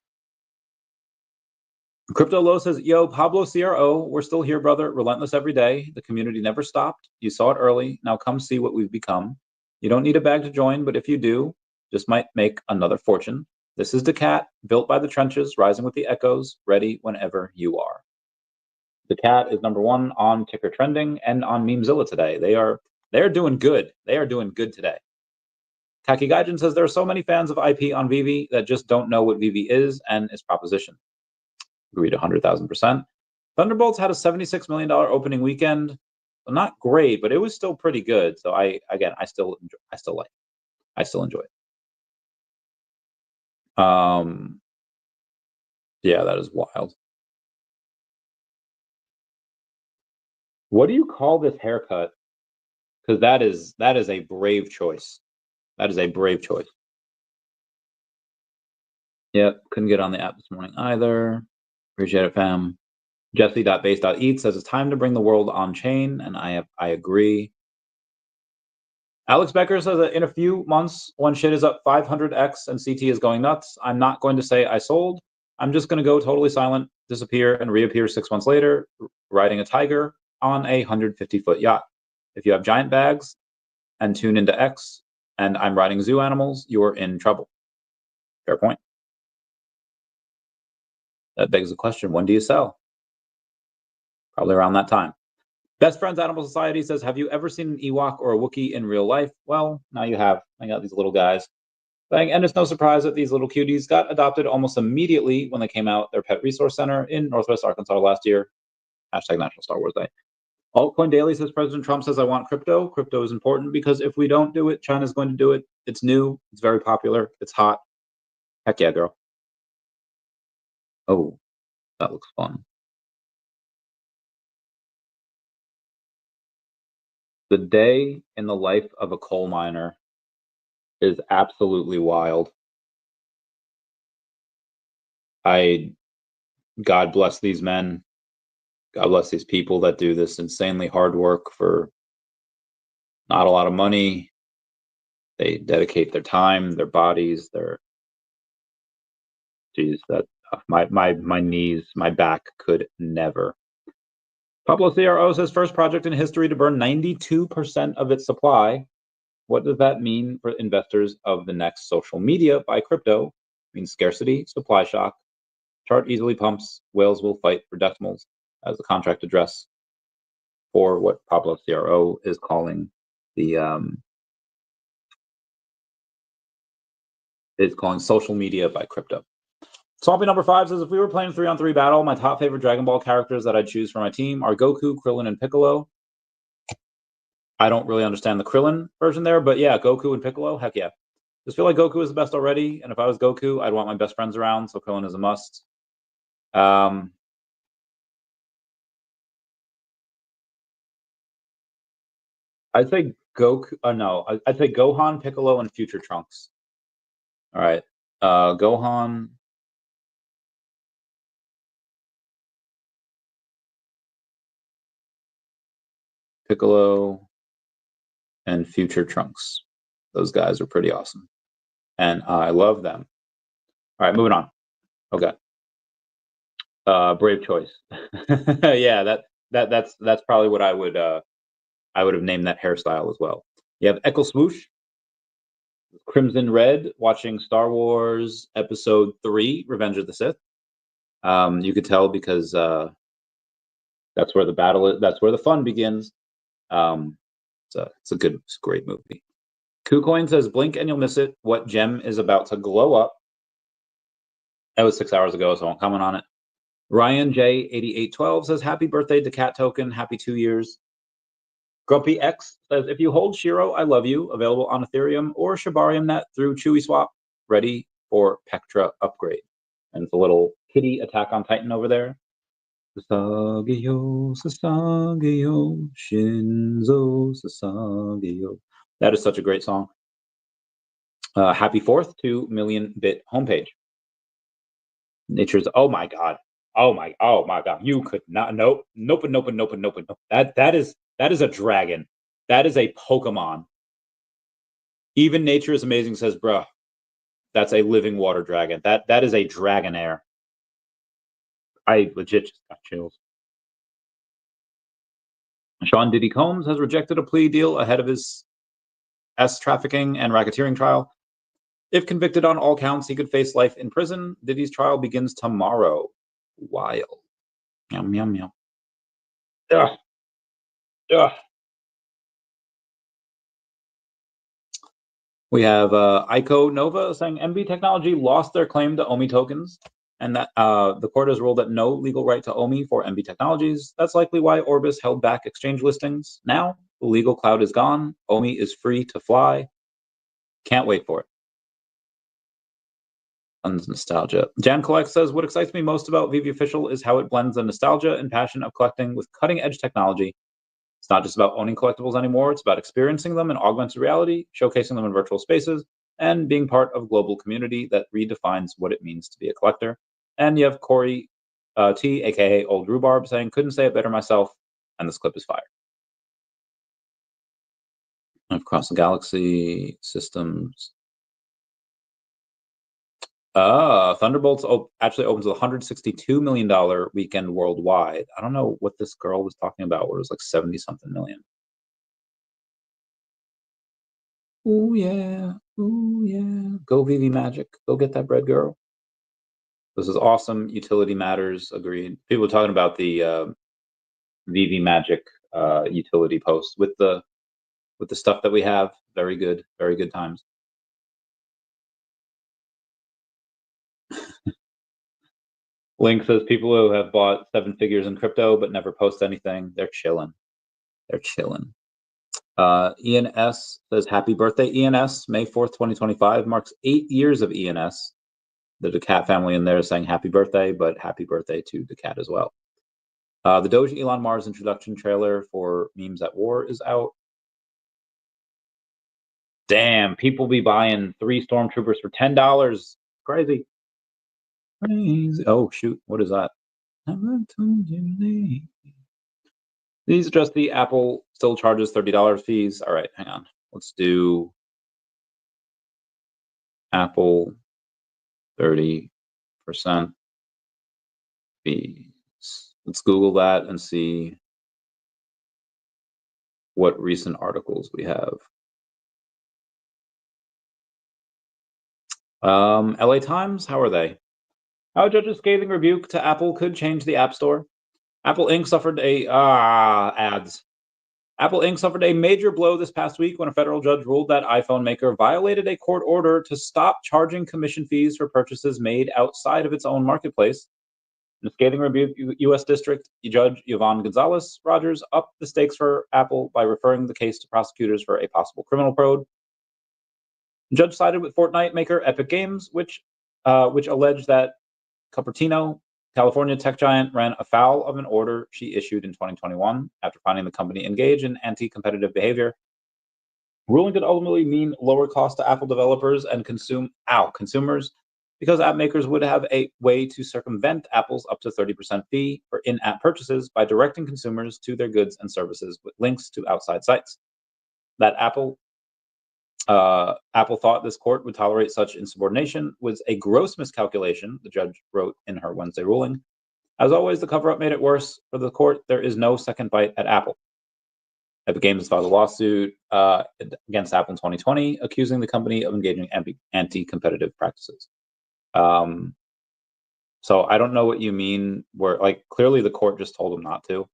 Crypto Low says, yo, Pablo CRO, we're still here, brother. Relentless every day. The community never stopped. You saw it early. Now come see what we've become. You don't need a bag to join, but if you do, just might make another fortune. This is daCAT, built by the trenches, rising with the echoes, ready whenever you are. daCAT is #1 on ticker trending and on Memezilla today. They're doing good. They are doing good today. Kaki Gaijin says there are so many fans of IP on VeVe that just don't know what VeVe is and its proposition. Agreed 100,000%. Thunderbolts had a $76 million opening weekend. Well, not great, but it was still pretty good. So I still enjoy it. Yeah, that is wild. What do you call this haircut? Because that is a brave choice. That is a brave choice. Yep, couldn't get on the app this morning either. Appreciate it, fam. Jesse.base.eat says it's time to bring the world on chain, and I agree. Alex Becker says that in a few months, when shit is up 500x and CT is going nuts, I'm not going to say I sold. I'm just going to go totally silent, disappear, and reappear 6 months later, riding a tiger on a 150-foot yacht. If you have giant bags and tune into X, and I'm riding zoo animals, you're in trouble. Fair point. That begs the question, when do you sell? Probably around that time. Best Friends Animal Society says, have you ever seen an Ewok or a Wookiee in real life? Well, now you have. I got these little guys. And it's no surprise that these little cuties got adopted almost immediately when they came out their Pet Resource Center in Northwest Arkansas last year. Hashtag National Star Wars Day. Altcoin Daily says, President Trump says, I want crypto. Crypto is important because if we don't do it, China's going to do it. It's new. It's very popular. It's hot. Heck yeah, girl. Oh, that looks fun. The day in the life of a coal miner is absolutely wild. God bless these men. God bless these people that do this insanely hard work for not a lot of money. They dedicate their time, their bodies, my knees, my back could never. Pablo CRO says first project in history to burn 92% of its supply. What does that mean for investors of the next social media buy crypto? It means scarcity, supply shock. Chart easily pumps. Whales will fight for decimals as the contract address for what Pablo CRO is calling social media by crypto. Swampy number 5 says, if we were playing 3-on-3 battle, my top favorite Dragon Ball characters that I'd choose for my team are Goku, Krillin, and Piccolo. I don't really understand the Krillin version there, but yeah, Goku and Piccolo, heck yeah. Just feel like Goku is the best already, and if I was Goku, I'd want my best friends around, so Krillin is a must. I'd say I'd say Gohan, Piccolo, and Future Trunks. All right, Gohan, Piccolo, and Future Trunks. Those guys are pretty awesome, and I love them. All right, moving on. Okay, brave choice. Yeah, that's probably what I would have named that hairstyle as well. You have Echo Swoosh, Crimson Red, watching Star Wars Episode 3, Revenge of the Sith. You could tell because that's where the battle is. That's where the fun begins. It's a great movie. KuCoin says, blink and you'll miss it. What gem is about to glow up? That was 6 hours ago, so I won't comment on it. Ryan J8812 says, happy birthday to Cat Token. Happy 2 years. Grumpy X says, if you hold Shiro, I love you. Available on Ethereum or Shibarium Net through Chewy Ready for Pectra upgrade. And it's a little kitty Attack on Titan over there. Sasageyo, Sasageyo, Shinzo, Sasageyo. That is such a great song. Happy 4th 2 million bit homepage. Nature's, oh my God. Oh my God. You could not, nope. That is a dragon. That is a Pokemon. Even Nature is Amazing says, bruh, that's a living water dragon. That is a Dragonair. I legit just got chills. Sean Diddy Combs has rejected a plea deal ahead of his trafficking and racketeering trial. If convicted on all counts, he could face life in prison. Diddy's trial begins tomorrow. Wild. Yum, yum, yum. Ugh. Ugh. We have Ico Nova saying MB Technology lost their claim to OMI tokens, and that the court has ruled that no legal right to OMI for MB Technologies. That's likely why Orbis held back exchange listings. Now, the legal cloud is gone. OMI is free to fly. Can't wait for it. Nostalgia. Jan Collect says, what excites me most about VeVe Official is how it blends the nostalgia and passion of collecting with cutting-edge technology. It's not just about owning collectibles anymore. It's about experiencing them in augmented reality, showcasing them in virtual spaces, and being part of a global community that redefines what it means to be a collector. And you have Corey T, aka Old Rhubarb, saying, "Couldn't say it better myself," and this clip is fire. Across the galaxy systems. Thunderbolts actually opens with a $162 million weekend worldwide. I don't know what this girl was talking about, where it was like 70 something million. Ooh yeah, go VeVe Magic, go get that bread, girl. This is awesome. Utility matters. Agreed. People are talking about the VeVe Magic utility post with the stuff that we have. Very good times. Link says people who have bought 7 figures in crypto but never post anything, they're chilling. Ian S says, "Happy birthday, Ian S. May 4th, 2025 marks 8 years of Ian S." The daCAT family in there is saying happy birthday, but happy birthday to daCAT as well. The Doge Elon Mars introduction trailer for Memes at War is out. Damn, people be buying 3 stormtroopers for $10. Crazy. Oh shoot, what is that? These address the Apple still charges $30 fees. All right, hang on. Let's do Apple 30% fees. Let's Google that and see what recent articles we have. LA Times, how are they? How judges scathing rebuke to Apple could change the App Store. Apple Inc. suffered a ads. Apple Inc. suffered a major blow this past week when a federal judge ruled that iPhone maker violated a court order to stop charging commission fees for purchases made outside of its own marketplace. In a scathing rebuke, U.S. District Judge Yvonne Gonzalez Rogers upped the stakes for Apple by referring the case to prosecutors for a possible criminal probe. The judge sided with Fortnite maker Epic Games, which alleged that Cupertino, California tech giant, ran afoul of an order she issued in 2021 after finding the company engaged in anti-competitive behavior. Ruling could ultimately mean lower costs to Apple developers and consumers, because app makers would have a way to circumvent Apple's up to 30% fee for in-app purchases by directing consumers to their goods and services with links to outside sites. That Apple thought this court would tolerate such insubordination was a gross miscalculation, the judge wrote in her Wednesday ruling. As always, the cover-up made it worse for the court. There is no second bite at Apple. Epic Games filed a lawsuit against Apple in 2020, accusing the company of engaging in anti-competitive practices. So I don't know what you mean, where clearly the court just told them not to.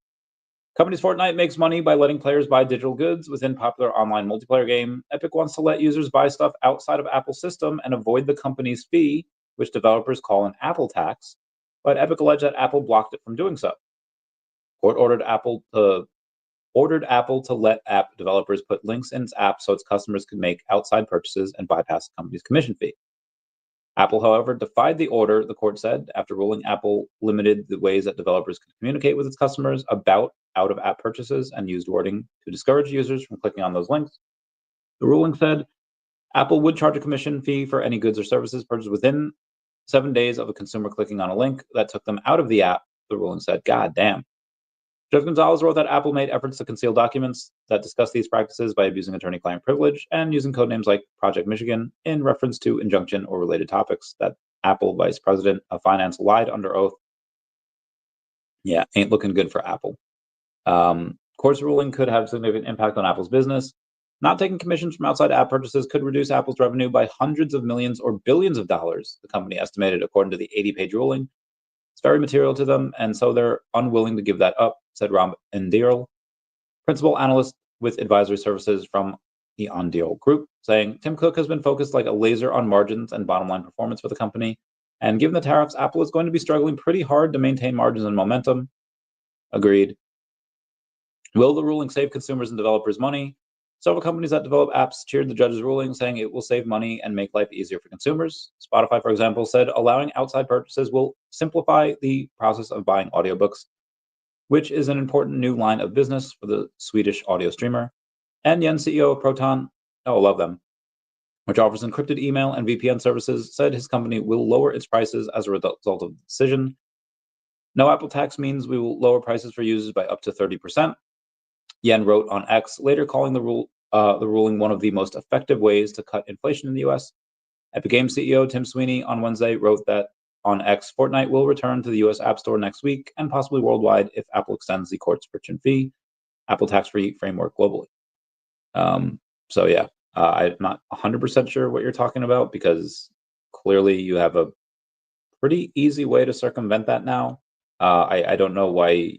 Company's Fortnite makes money by letting players buy digital goods within popular online multiplayer game. Epic wants to let users buy stuff outside of Apple's system and avoid the company's fee, which developers call an Apple tax, but Epic alleged that Apple blocked it from doing so. Court ordered Apple to let app developers put links in its app so its customers could make outside purchases and bypass the company's commission fee. Apple, however, defied the order, the court said, after ruling Apple limited the ways that developers could communicate with its customers about out-of-app purchases and used wording to discourage users from clicking on those links. The ruling said Apple would charge a commission fee for any goods or services purchased within 7 days of a consumer clicking on a link that took them out of the app, the ruling said. God damn. Judge Gonzalez wrote that Apple made efforts to conceal documents that discuss these practices by abusing attorney-client privilege and using codenames like Project Michigan in reference to injunction or related topics. That Apple Vice President of Finance lied under oath. Yeah, ain't looking good for Apple. Court's ruling could have significant impact on Apple's business. Not taking commissions from outside app purchases could reduce Apple's revenue by hundreds of millions or billions of dollars, the company estimated, according to the 80-page ruling. It's very material to them, and so they're unwilling to give that up, said Ram Indirl, principal analyst with advisory services from the Ondeal Group, saying Tim Cook has been focused like a laser on margins and bottom line performance for the company, and given the tariffs, Apple is going to be struggling pretty hard to maintain margins and momentum. Agreed. Will the ruling save consumers and developers money? Several companies that develop apps cheered the judge's ruling, saying it will save money and make life easier for consumers. Spotify, for example, said allowing outside purchases will simplify the process of buying audiobooks. which is an important new line of business for the Swedish audio streamer. And Yen, CEO of Proton, love them, which offers encrypted email and VPN services, said his company will lower its prices as a result of the decision. No Apple tax means we will lower prices for users by up to 30%. Yen wrote on X, later calling the ruling one of the most effective ways to cut inflation in the US. Epic Games CEO Tim Sweeney on Wednesday wrote that on X, Fortnite will return to the US App Store next week and possibly worldwide if Apple extends the court's friction fee, Apple tax-free framework globally. So yeah, I'm not 100% sure what you're talking about because clearly you have a pretty easy way to circumvent that now. I don't know why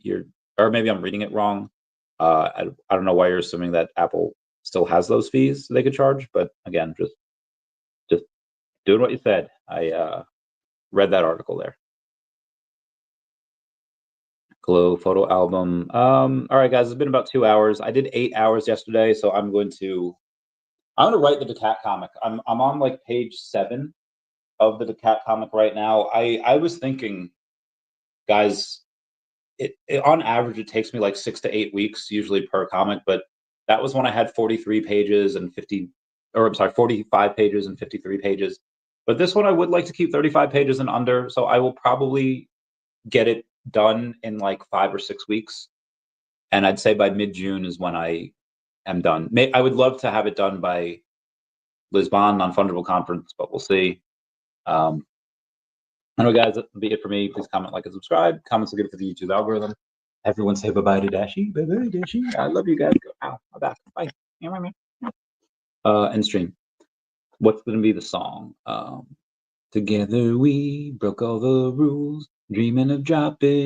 or maybe I'm reading it wrong. I don't know why you're assuming that Apple still has those fees they could charge, but again, just doing what you said. I read that article there. Glow photo album. All right, guys, it's been about 2 hours. I did 8 hours yesterday, so I'm going to write the daCAT comic. I'm on like page 7 of the daCAT comic right now. I was thinking, guys, it on average it takes me like 6 to 8 weeks usually per comic, but that was when I had 43 pages and 45 pages and 53 pages. But this one I would like to keep 35 pages and under, so I will probably get it done in like 5 or 6 weeks. And I'd say by mid-June is when I am done. I would love to have it done by Lisbon non-fungible conference, but we'll see. Anyway, guys, that'll be it for me. Please comment, like, and subscribe. Comments are good for the YouTube algorithm. Everyone say bye-bye to Dashi. Bye-bye, Dashi. I love you guys. Ow, my back. Bye. End stream. What's going to be the song? Together we broke all the rules, dreaming of dropping.